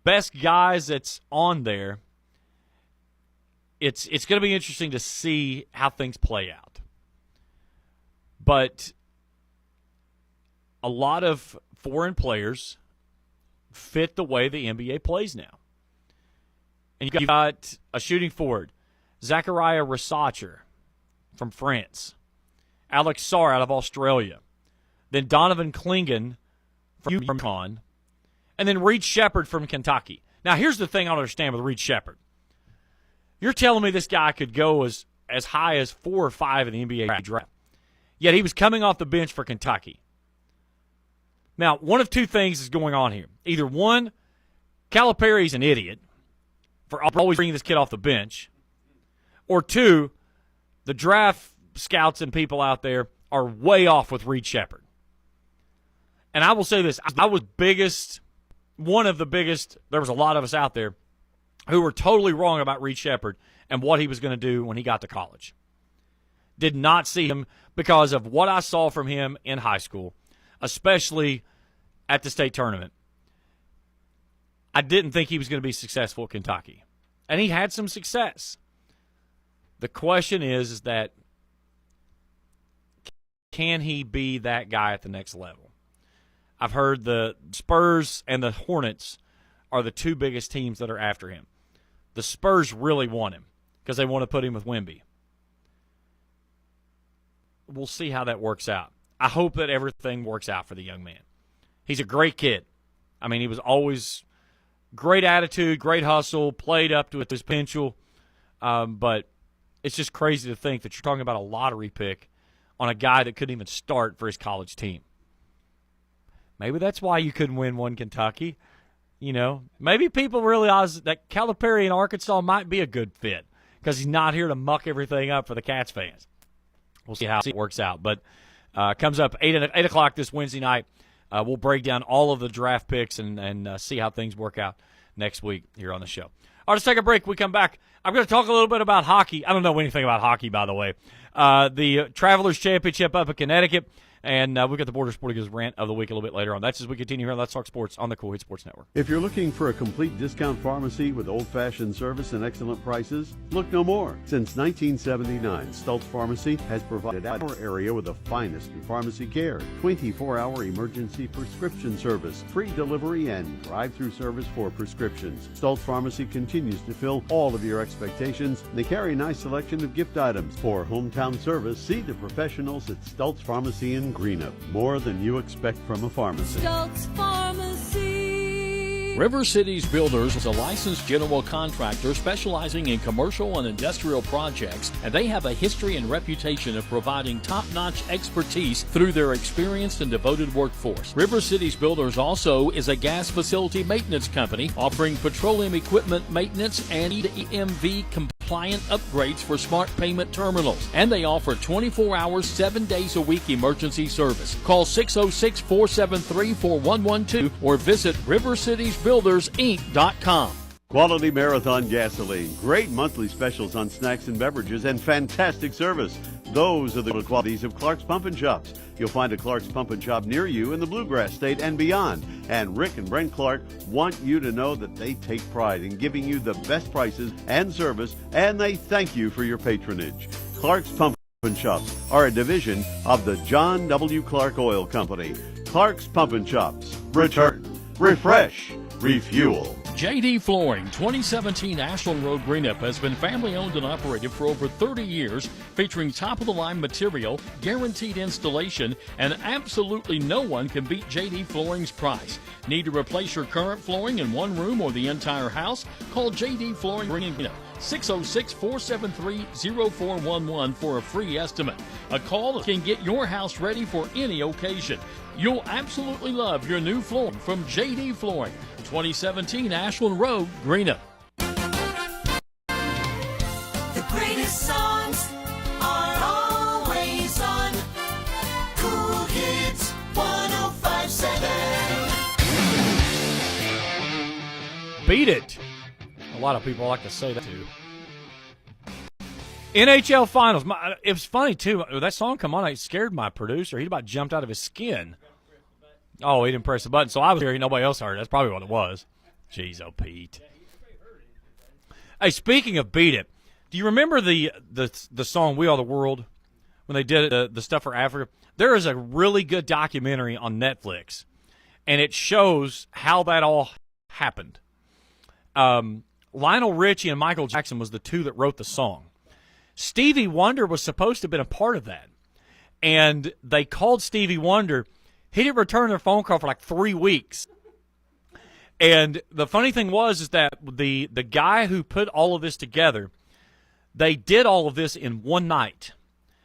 [SPEAKER 2] best guys that's on there, it's going to be interesting to see how things play out. But a lot of foreign players fit the way the NBA plays now. And you've got a shooting forward, Zachariah Rasacher from France, Alex Sarr out of Australia, then Donovan Clingan from UConn, and then Reed Shepherd from Kentucky. Now, here's the thing I don't understand with Reed Shepherd. You're telling me this guy could go as high as 4 or 5 in the NBA draft. Yet he was coming off the bench for Kentucky. Now, one of two things is going on here. Either one, Calipari's an idiot for always bringing this kid off the bench. Or two, the draft scouts and people out there are way off with Reed Sheppard. And I will say this, I was one of the biggest, there was a lot of us out there who were totally wrong about Reed Sheppard and what he was going to do when he got to college. Did not see him because of what I saw from him in high school, especially at the state tournament. I didn't think he was going to be successful at Kentucky. And he had some success. The question is that can he be that guy at the next level? I've heard the Spurs and the Hornets are the two biggest teams that are after him. The Spurs really want him because they want to put him with Wemby. We'll see how that works out. I hope that everything works out for the young man. He's a great kid. I mean, he was always great attitude, great hustle, played up to his potential. But it's just crazy to think that you're talking about a lottery pick on a guy that couldn't even start for his college team. Maybe that's why you couldn't win one Kentucky. You know, maybe people realize that Calipari in Arkansas might be a good fit because he's not here to muck everything up for the Cats fans. We'll see how it works out. But comes up 8 o'clock this Wednesday night. We'll break down all of the draft picks and see how things work out next week here on the show. All right, let's take a break. We come back. I'm going to talk a little bit about hockey. I don't know anything about hockey, by the way. The Travelers Championship up in Connecticut. And we've got the Borders Sporting Goods Rant of the week a little bit later on. That's as we continue here on Let's Talk Sports on the Kool Sports Network.
[SPEAKER 3] If you're looking for a complete discount pharmacy with old-fashioned service and excellent prices, look no more. Since 1979, Stultz Pharmacy has provided our area with the finest in pharmacy care, 24-hour emergency prescription service, free delivery, and drive-through service for prescriptions. Stultz Pharmacy continues to fill all of your expectations. They carry a nice selection of gift items. For hometown service, see the professionals at Stultz Pharmacy in Greenup. More than you expect from a pharmacy.
[SPEAKER 4] Stultz Pharmacy.
[SPEAKER 1] River Cities Builders is a licensed general contractor specializing in commercial and industrial projects, and they have a history and reputation of providing top-notch expertise through their experienced and devoted workforce. River Cities Builders also is a gas facility maintenance company offering petroleum equipment maintenance and EMV compliant upgrades for smart payment terminals, and they offer 24 hours, 7 days a week emergency service. Call 606-473-4112 or visit rivercitiesbuildersinc.com.
[SPEAKER 3] Quality Marathon Gasoline. Great monthly specials on snacks and beverages and fantastic service. Those are the qualities of Clark's Pump and Shops. You'll find a Clark's Pump and Shop near you in the Bluegrass State and beyond. And Rick and Brent Clark want you to know that they take pride in giving you the best prices and service, and they thank you for your patronage. Clark's Pump and Shops are a division of the John W. Clark Oil Company. Clark's Pump and Shops. Return, refresh, refuel.
[SPEAKER 1] JD Flooring, 2017 Ashland Road, Greenup, has been family owned and operated for over 30 years, featuring top-of-the-line material, guaranteed installation, and absolutely no one can beat JD Flooring's price. Need to replace your current flooring in one room or the entire house? Call JD Flooring Greenup, 606-473-0411 for a free estimate. A call can get your house ready for any occasion. You'll absolutely love your new flooring from JD Flooring, 2017 Ashland Road, Greenup.
[SPEAKER 5] The greatest songs are always on Kool Hits 105.7.
[SPEAKER 2] Beat it. A lot of people like to say that too. NHL Finals. It was funny too. That song come on, it scared my producer. He about jumped out of his skin. Oh, he didn't press the button, so I was here. Nobody else heard it. That's probably what it was. Jeez, oh, Pete. Hey, speaking of Beat It, do you remember the song "We Are the World" when they did the stuff for Africa? There is a really good documentary on Netflix, and it shows how that all happened. Lionel Richie and Michael Jackson was the two that wrote the song. Stevie Wonder was supposed to have been a part of that, and they called Stevie Wonder. He didn't return their phone call for like 3 weeks. And the funny thing was is that the guy who put all of this together They did all of this in one night.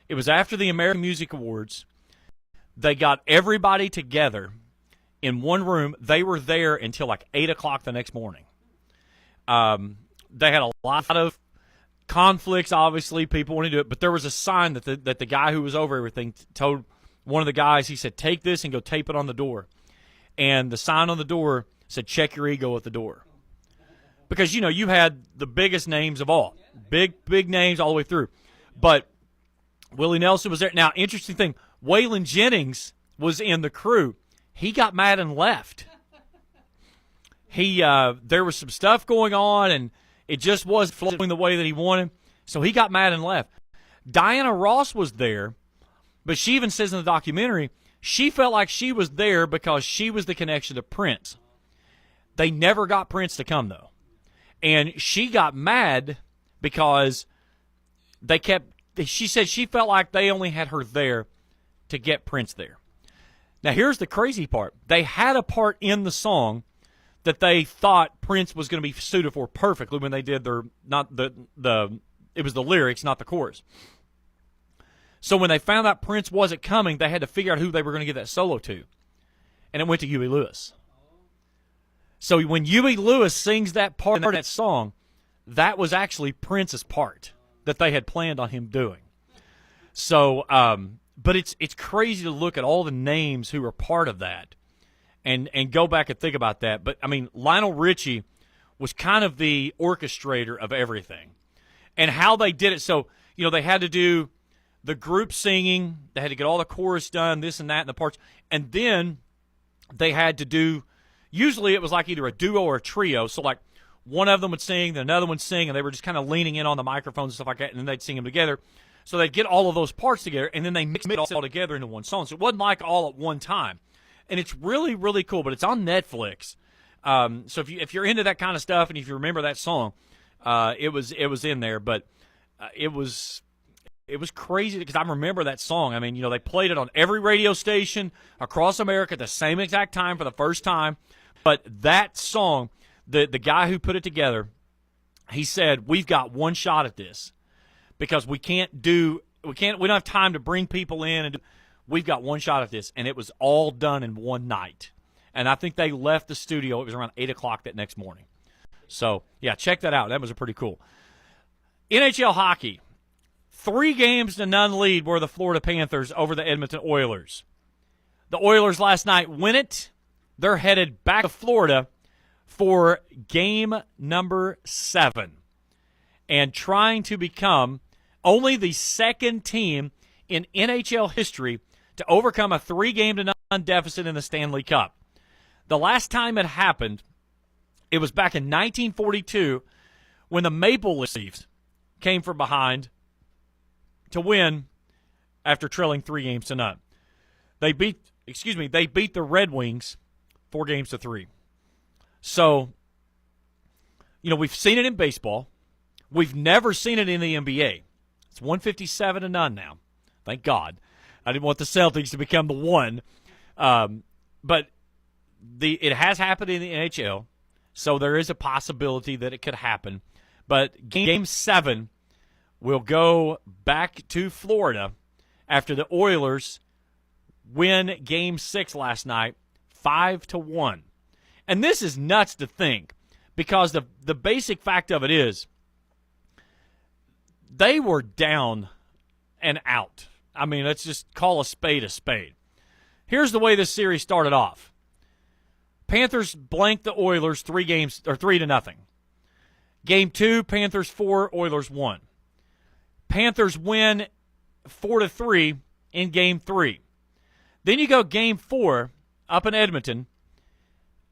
[SPEAKER 2] It was after the American Music Awards. They got everybody together in one room. They were there until like 8 o'clock the next morning. They had a lot of conflicts, obviously. People wanted to do it. But there was a sign that the guy who was over everything told one of the guys, he said, take this and go tape it on the door. And the sign on the door said, check your ego at the door. Because, you had the biggest names of all. Big names all the way through. But Willie Nelson was there. Now, interesting thing, Waylon Jennings was in the crew. He got mad and left. There was some stuff going on, and it just wasn't flowing the way that he wanted. So he got mad and left. Diana Ross was there, but she even says in the documentary, she felt like she was there because she was the connection to Prince. They never got Prince to come, though. And she got mad because she said she felt like they only had her there to get Prince there. Now, here's the crazy part. They had a part in the song that they thought Prince was going to be suited for perfectly when they did it was the lyrics, not the chorus. So when they found out Prince wasn't coming, they had to figure out who they were going to give that solo to. And it went to Huey Lewis. So when Huey Lewis sings that part in that song, that was actually Prince's part that they had planned on him doing. So, but it's crazy to look at all the names who were part of that and go back and think about that. But, I mean, Lionel Richie was kind of the orchestrator of everything. And how they did it, so, they had to do the group singing, they had to get all the chorus done, this and that, and the parts. And then they had to do, usually it was like either a duo or a trio. So, like, one of them would sing, then another one would sing, and they were just kind of leaning in on the microphones and stuff like that, and then they'd sing them together. So they'd get all of those parts together, and then they mix it all together into one song. So it wasn't like all at one time. And it's really, really cool, but it's on Netflix. So if you're into that kind of stuff, and if you remember that song, it was in there. But it was crazy because I remember that song. I mean, they played it on every radio station across America at the same exact time for the first time. But that song, the guy who put it together, he said, we've got one shot at this because we don't have time to bring people in, and we've got one shot at this. And it was all done in one night. And I think they left the studio. It was around 8 o'clock that next morning. So, yeah, check that out. That was pretty cool. NHL hockey. 3-0 lead were the Florida Panthers over the Edmonton Oilers. The Oilers last night win it. They're headed back to Florida for game number 7 and trying to become only the second team in NHL history to overcome a 3-0 deficit in the Stanley Cup. The last time it happened, it was back in 1942 when the Maple Leafs came from behind to win after trailing 3-0. They beat the Red Wings 4-3. So, we've seen it in baseball. We've never seen it in the NBA. It's 157-0 now. Thank God. I didn't want the Celtics to become the one. But it has happened in the NHL, so there is a possibility that it could happen. But Game 7 will go back to Florida after the Oilers win Game 6 last night, 5-1. And this is nuts to think because the basic fact of it is they were down and out. I mean, let's just call a spade a spade. Here's the way this series started off. Panthers blanked the Oilers 3-0. Game 2, Panthers 4, Oilers 1. Panthers win 4-3 in Game 3. Then you go Game 4 up in Edmonton,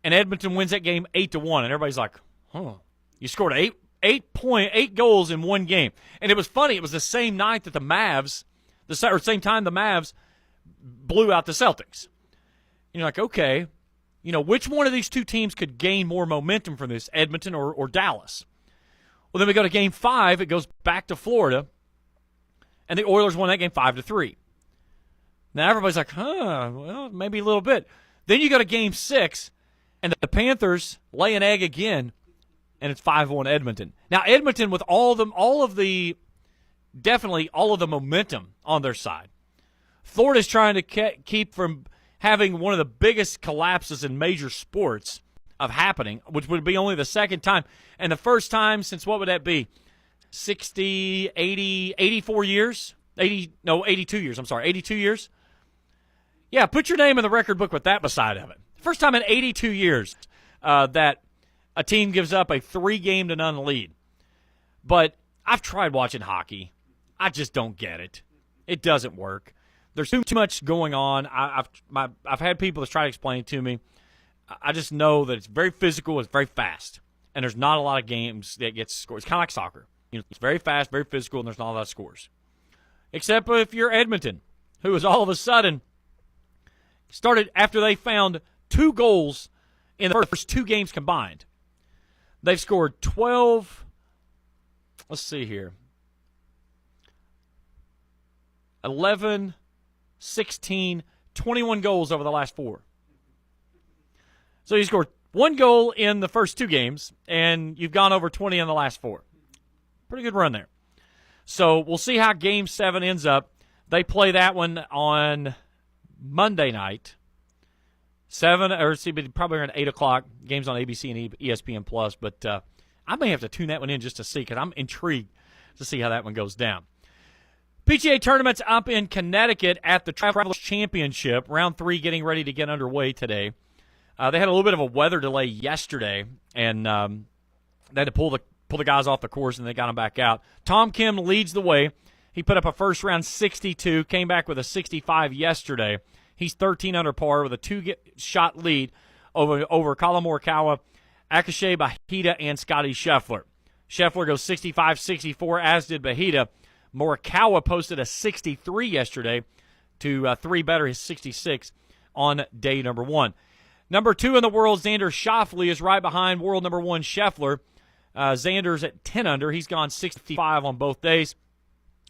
[SPEAKER 2] and Edmonton wins that game 8-1. And everybody's like, you scored eight goals in one game. And it was funny. It was the same night that the Mavs, same time the Mavs blew out the Celtics. And you're like, okay, which one of these two teams could gain more momentum from this, Edmonton or Dallas? Well, then we go to Game 5. It goes back to Florida, and the Oilers won that game 5-3. Now everybody's like, well, maybe a little bit. Then you go to Game 6, and the Panthers lay an egg again, and it's 5-1 Edmonton. Now Edmonton, with all of the definitely all of the momentum on their side. Florida's trying to keep from having one of the biggest collapses in major sports of happening, which would be only the second time. And the first time since, what would that be, 60, 80, 84 years? 82 years, I'm sorry, 82 years? Yeah, put your name in the record book with that beside of it. First time in 82 years that a team gives up a 3-0 lead. But I've tried watching hockey. I just don't get it. It doesn't work. There's too much going on. I've had people that try to explain it to me. I just know that it's very physical, it's very fast, and there's not a lot of games that get scores. It's kind of like soccer. It's very fast, very physical, and there's not a lot of scores. Except if you're Edmonton, who is all of a sudden started after they found 2 goals in the first 2 games combined. They've scored 12, let's see here, 11, 16, 21 goals over the last 4. So you scored 1 goal in the first 2 games, and you've gone over 20 in the last 4. Pretty good run there. So we'll see how Game 7 ends up. They play that one on Monday night, probably around 8 o'clock. Games on ABC and ESPN Plus, but I may have to tune that one in just to see, because I'm intrigued to see how that one goes down. PGA tournaments up in Connecticut at the Travelers Championship. Round 3 getting ready to get underway today. They had a little bit of a weather delay yesterday, and they had to pull the guys off the course, and they got them back out. Tom Kim leads the way. He put up a first-round 62, came back with a 65 yesterday. He's 13 under par with a 2-shot lead over Colin Morikawa, Akshay Bahita, and Scotty Scheffler. Scheffler goes 65-64, as did Bahita. Morikawa posted a 63 yesterday to 3 better his 66 on day number 1. Number 2 in the world, Xander Schauffele, is right behind world number 1 Scheffler. Xander's at 10 under. He's gone 65 on both days.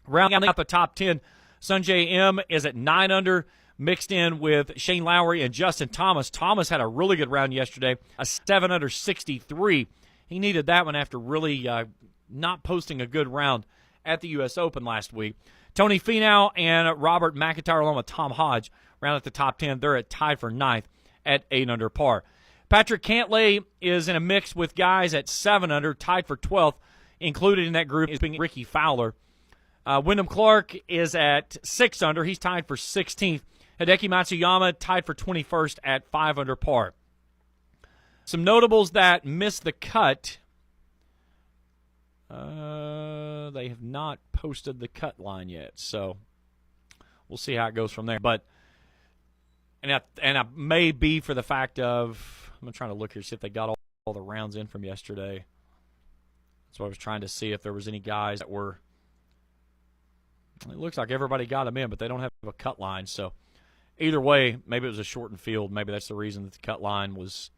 [SPEAKER 2] Rounding out the top 10, Sungjae M is at 9 under, mixed in with Shane Lowry and Justin Thomas. Thomas had a really good round yesterday, a 7 under 63. He needed that one after really not posting a good round at the U.S. Open last week. Tony Finau and Robert McIntyre, along with Tom Hodge, round at the top 10. They're tied for 9th at 8 under par. Patrick Cantlay is in a mix with guys at 7 under, tied for 12th. Included in that group is being Ricky Fowler. Wyndham Clark is at 6 under. He's tied for 16th. Hideki Matsuyama tied for 21st at 5 under par. Some notables that missed the cut. They have not posted the cut line yet, so we'll see how it goes from there. But and I may be for the fact of, I'm trying to look here, see if they got all the rounds in from yesterday. So I was trying to see if there was any guys that were. It looks like everybody got them in, but they don't have a cut line. So either way, maybe it was a shortened field. Maybe that's the reason that the cut line was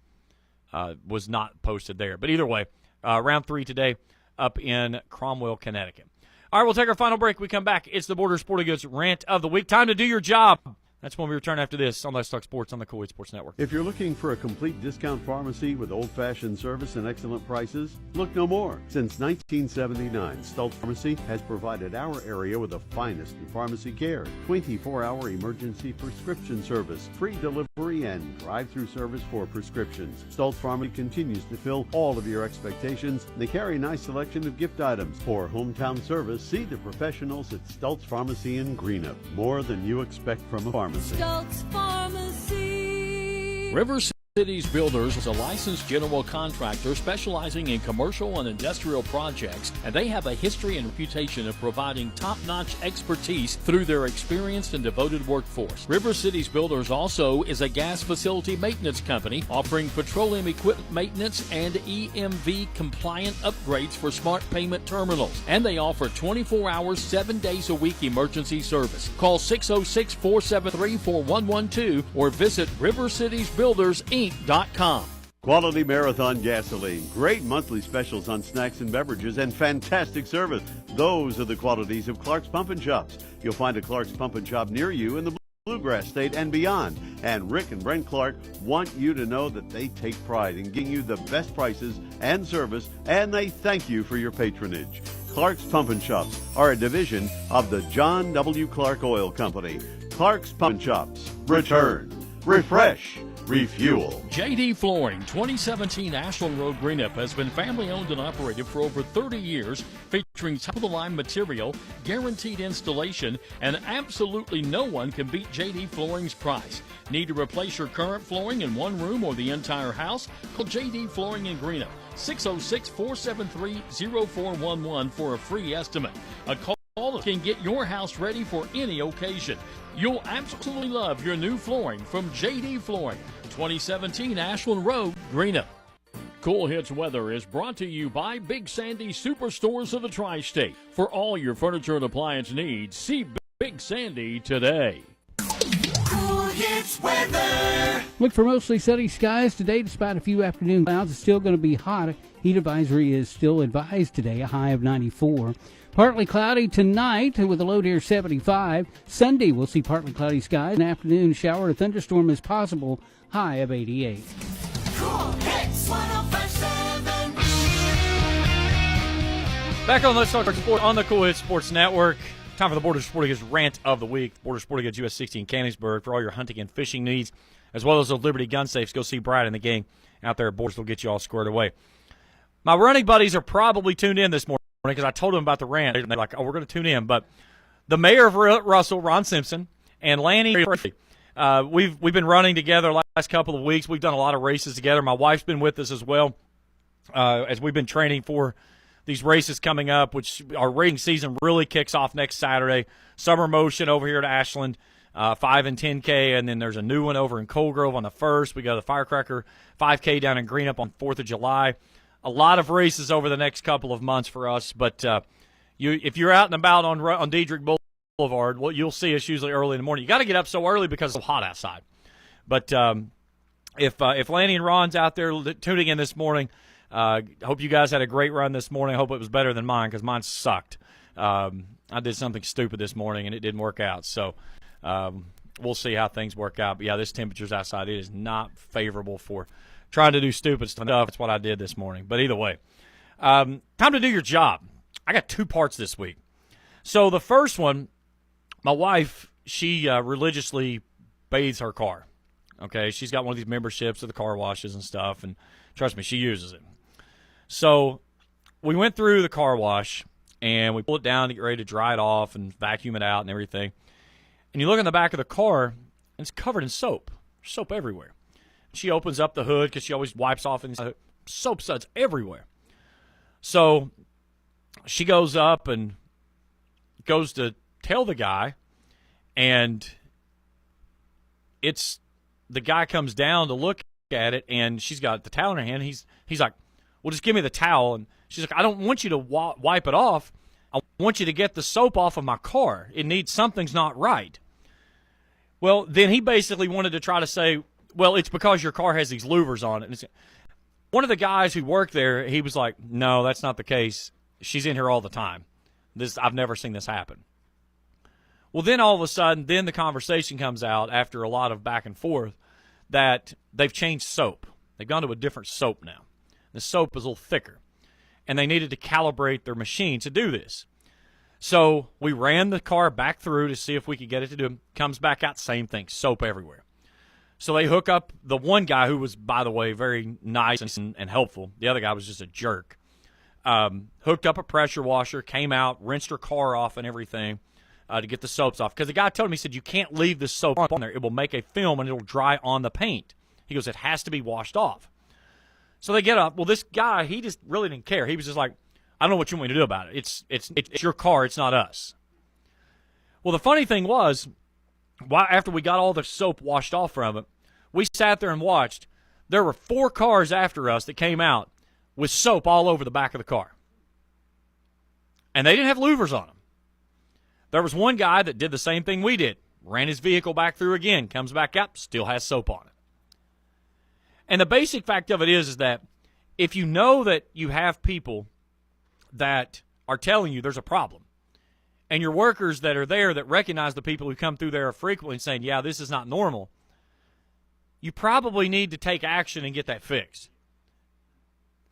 [SPEAKER 2] not posted there. But either way, round 3 today up in Cromwell, Connecticut. All right, we'll take our final break. We come back. It's the Borders Sporting Goods Rant of the Week. Time to do your job. That's when we return after this on Let's Talk Sports on the Kool Sports Network.
[SPEAKER 3] If you're looking for a complete discount pharmacy with old-fashioned service and excellent prices, look no more. Since 1979, Stultz Pharmacy has provided our area with the finest in pharmacy care, 24-hour emergency prescription service, free delivery, and drive-through service for prescriptions. Stultz Pharmacy continues to fill all of your expectations. They carry a nice selection of gift items. For hometown service, see the professionals at Stultz Pharmacy in Greenup. More than you expect from a pharmacy.
[SPEAKER 4] Stultz Pharmacy.
[SPEAKER 1] River Cities Builders is a licensed general contractor specializing in commercial and industrial projects, and they have a history and reputation of providing top-notch expertise through their experienced and devoted workforce. River Cities Builders also is a gas facility maintenance company offering petroleum equipment maintenance and EMV-compliant upgrades for smart payment terminals, and they offer 24 hours, 7 days a week emergency service. Call 606-473-4112 or visit rivercitiesbuildersinc.com.
[SPEAKER 3] Quality Marathon Gasoline. Great monthly specials on snacks and beverages and fantastic service. Those are the qualities of Clark's Pump and Shops. You'll find a Clark's Pump and Shop near you in the Bluegrass State and beyond. And Rick and Brent Clark want you to know that they take pride in giving you the best prices and service, and they thank you for your patronage. Clark's Pump and Shops are a division of the John W. Clark Oil Company. Clark's Pump and Shops. Return, refresh, refuel.
[SPEAKER 1] JD Flooring, 2017 Ashland Road, Greenup, has been family owned and operated for over 30 years, featuring top-of-the-line material, guaranteed installation, and absolutely no one can beat JD Flooring's price. Need to replace your current flooring in one room or the entire house? Call JD Flooring in Greenup, 606-473-0411 for a free estimate. A call can get your house ready for any occasion. You'll absolutely love your new flooring from JD Flooring, 2017 Ashland Road, Greenup. Cool Hits weather is brought to you by Big Sandy Superstores of the Tri-State. For all your furniture and appliance needs, see Big Sandy today.
[SPEAKER 5] Cool Hits weather.
[SPEAKER 6] Look for mostly sunny skies today despite a few afternoon clouds. It's still going to be hot. Heat advisory is still advised today, a high of 94. Partly cloudy tonight with a low near 75. Sunday we'll see partly cloudy skies. An afternoon shower or thunderstorm is possible, high of 88.
[SPEAKER 5] Cool Hits 105.7.
[SPEAKER 2] Back on Let's Talk Sport on the Kool Sports Network. Time for the Borders Sporting Goods Rant of the Week. Borders Sporting Goods US 60 in Canonsburg for all your hunting and fishing needs, as well as those Liberty gun safes. Go see Brad and the gang out there at Borders. They'll get you all squared away. My running buddies are probably tuned in this morning because I told them about the rant, and they're like, oh, we're going to tune in. But the mayor of Russell, Ron Simpson, and Lanny, we've been running together the last couple of weeks. We've done a lot of races together. My wife's been with us as well as we've been training for these races coming up, which our racing season really kicks off next Saturday. Summer Motion over here at Ashland, 5 and 10K, and then there's a new one over in Coal Grove on the 1st. We got the Firecracker 5K down in Greenup on 4th of July. A lot of races over the next couple of months for us, but if you're out and about on Diedrich Boulevard, well, you'll see us usually early in the morning. You got to get up so early because it's so hot outside. But if Lanny and Ron's out there tuning in this morning, hope you guys had a great run this morning. I hope it was better than mine because mine sucked. I did something stupid this morning and it didn't work out. So we'll see how things work out. But yeah, this temperature's outside. It is not favorable for trying to do stupid stuff. That's what I did this morning. But either way, time to do your job. I got 2 parts this week. So the first one, my wife, she religiously bathes her car. Okay, she's got one of these memberships to the car washes and stuff, and trust me, she uses it. So we went through the car wash, and we pull it down to get ready to dry it off and vacuum it out and everything. And you look in the back of the car, and it's covered in soap. There's soap everywhere. She opens up the hood because she always wipes off and soap suds everywhere. So she goes up and goes to tell the guy, and the guy comes down to look at it, and she's got the towel in her hand. He's like, well, just give me the towel. And she's like, I don't want you to wipe it off. I want you to get the soap off of my car. Something's not right. Well, then he basically wanted to try to say, well, it's because your car has these louvers on it. And one of the guys who worked there, he was like, no, that's not the case. She's in here all the time. I've never seen this happen. Well, then all of a sudden, then the conversation comes out after a lot of back and forth that they've changed soap. They've gone to a different soap now. The soap is a little thicker, and they needed to calibrate their machine to do this. So we ran the car back through to see if we could get it to do it. Comes back out, same thing, soap everywhere. So they hook up the one guy who was, by the way, very nice and helpful. The other guy was just a jerk. Hooked up a pressure washer, came out, rinsed her car off and everything to get the soaps off. Because the guy told him, he said, you can't leave the soap on there. It will make a film and it will dry on the paint. He goes, it has to be washed off. So they get up. Well, this guy, he just really didn't care. He was just like, I don't know what you want me to do about it. It's your car. It's not us. Well, the funny thing was, after we got all the soap washed off from it, we sat there and watched. There were 4 cars after us that came out with soap all over the back of the car. And they didn't have louvers on them. There was one guy that did the same thing we did. Ran his vehicle back through again, comes back up, still has soap on it. And the basic fact of it is that if you know that you have people that are telling you there's a problem, and your workers that are there that recognize the people who come through there frequently and saying, yeah, this is not normal, you probably need to take action and get that fixed.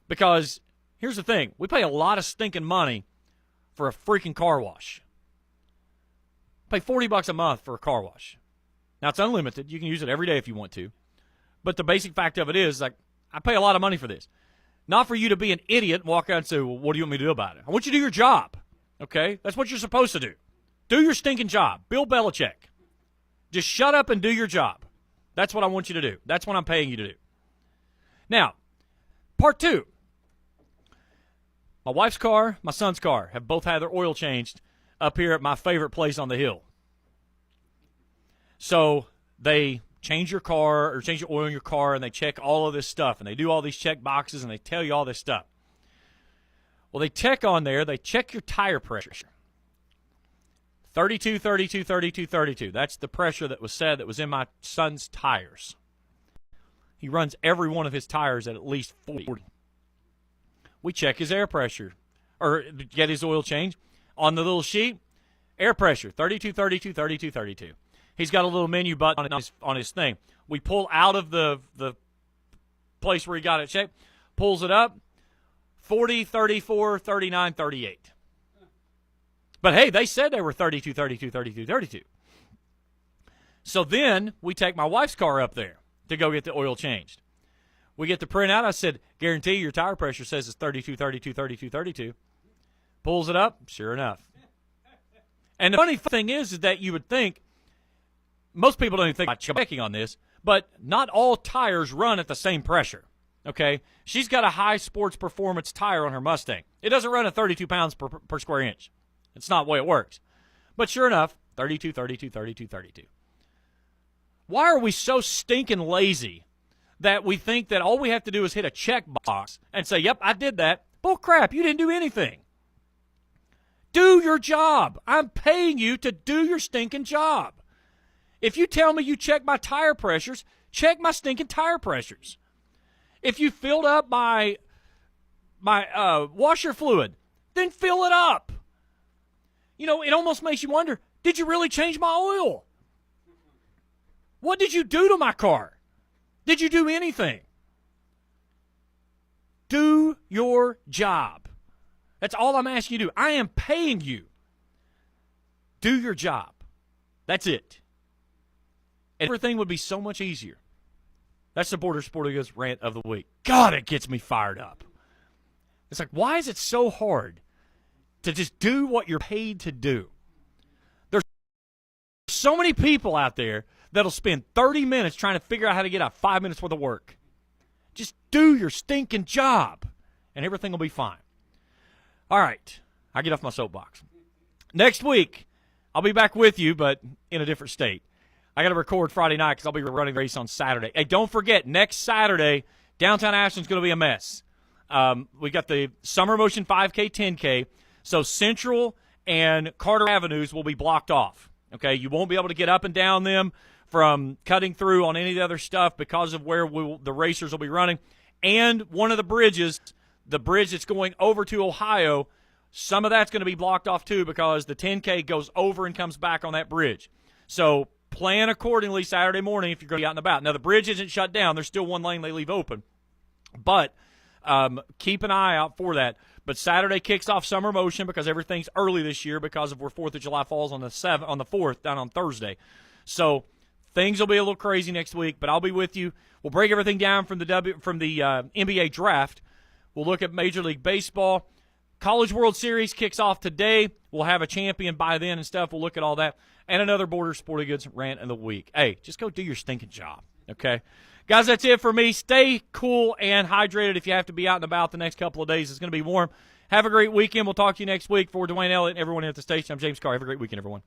[SPEAKER 2] Because here's the thing. We pay a lot of stinking money for a freaking car wash. Pay $40 a month for a car wash. Now, it's unlimited. You can use it every day if you want to. But the basic fact of it is, like, I pay a lot of money for this. Not for you to be an idiot and walk out and say, well, what do you want me to do about it? I want you to do your job, okay? That's what you're supposed to do. Do your stinking job. Bill Belichick. Just shut up and do your job. That's what I want you to do. That's what I'm paying you to do. Now, part two. My wife's car, my son's car have both had their oil changed up here at my favorite place on the hill. So they change your car or change your oil in your car, and they check all of this stuff, and they do all these check boxes, and they tell you all this stuff. Well, they check on there. They check your tire pressure. 32, 32, 32, 32. That's the pressure that was said that was in my son's tires. He runs every one of his tires at least 40. We check his air pressure, or get his oil change. On the little sheet, air pressure, 32, 32, 32, 32. He's got a little menu button on his thing. We pull out of the place where he got it checked, pulls it up, 40, 34, 39, 38. But, hey, they said they were 32, 32, 32, 32. So then we take my wife's car up there to go get the oil changed. We get the printout. I said, guarantee your tire pressure says it's 32, 32, 32, 32. Pulls it up, sure enough. And the funny thing is that you would think, most people don't even think about checking on this, but not all tires run at the same pressure, okay? She's got a high sports performance tire on her Mustang. It doesn't run at 32 pounds per square inch. It's not the way it works. But sure enough, 32, 32, 32, 32. Why are we so stinking lazy that we think that all we have to do is hit a check box and say, yep, I did that? Bull crap, you didn't do anything. Do your job. I'm paying you to do your stinking job. If you tell me you check my tire pressures, check my stinking tire pressures. If you filled up my washer fluid, then fill it up. You know, it almost makes you wonder, did you really change my oil? What did you do to my car? Did you do anything? Do your job. That's all I'm asking you to do. I am paying you. Do your job. That's it. Everything would be so much easier. That's the Borders Sporting Goods Rant of the week. God, it gets me fired up. It's like, why is it so hard to just do what you're paid to do? There's so many people out there that'll spend 30 minutes trying to figure out how to get out 5 minutes worth of work. Just do your stinking job, and everything will be fine. All right, I get off my soapbox. Next week, I'll be back with you, but in a different state. I got to record Friday night because I'll be running a race on Saturday. Hey, don't forget, next Saturday, downtown Ashland's going to be a mess. We got the Summer Motion 5K, 10K, so Central and Carter Avenues will be blocked off. Okay, you won't be able to get up and down them from cutting through on any of the other stuff because of where the racers will be running. And one of the bridges, the bridge that's going over to Ohio, some of that's going to be blocked off too because the 10K goes over and comes back on that bridge. So plan accordingly Saturday morning if you're going to be out and about. Now, the bridge isn't shut down. There's still one lane they leave open. But keep an eye out for that. But Saturday kicks off Summer Motion because everything's early this year because of where 4th of July falls on the 4th, down on Thursday. So things will be a little crazy next week, but I'll be with you. We'll break everything down from the NBA draft. We'll look at Major League Baseball. College World Series kicks off today. We'll have a champion by then and stuff. We'll look at all that. And another Borders Sporting Goods Rant of the week. Hey, just go do your stinking job, okay? Guys, that's it for me. Stay cool and hydrated if you have to be out and about the next couple of days. It's going to be warm. Have a great weekend. We'll talk to you next week. For Dwayne Elliott and everyone at the station, I'm James Collier. Have a great weekend, everyone.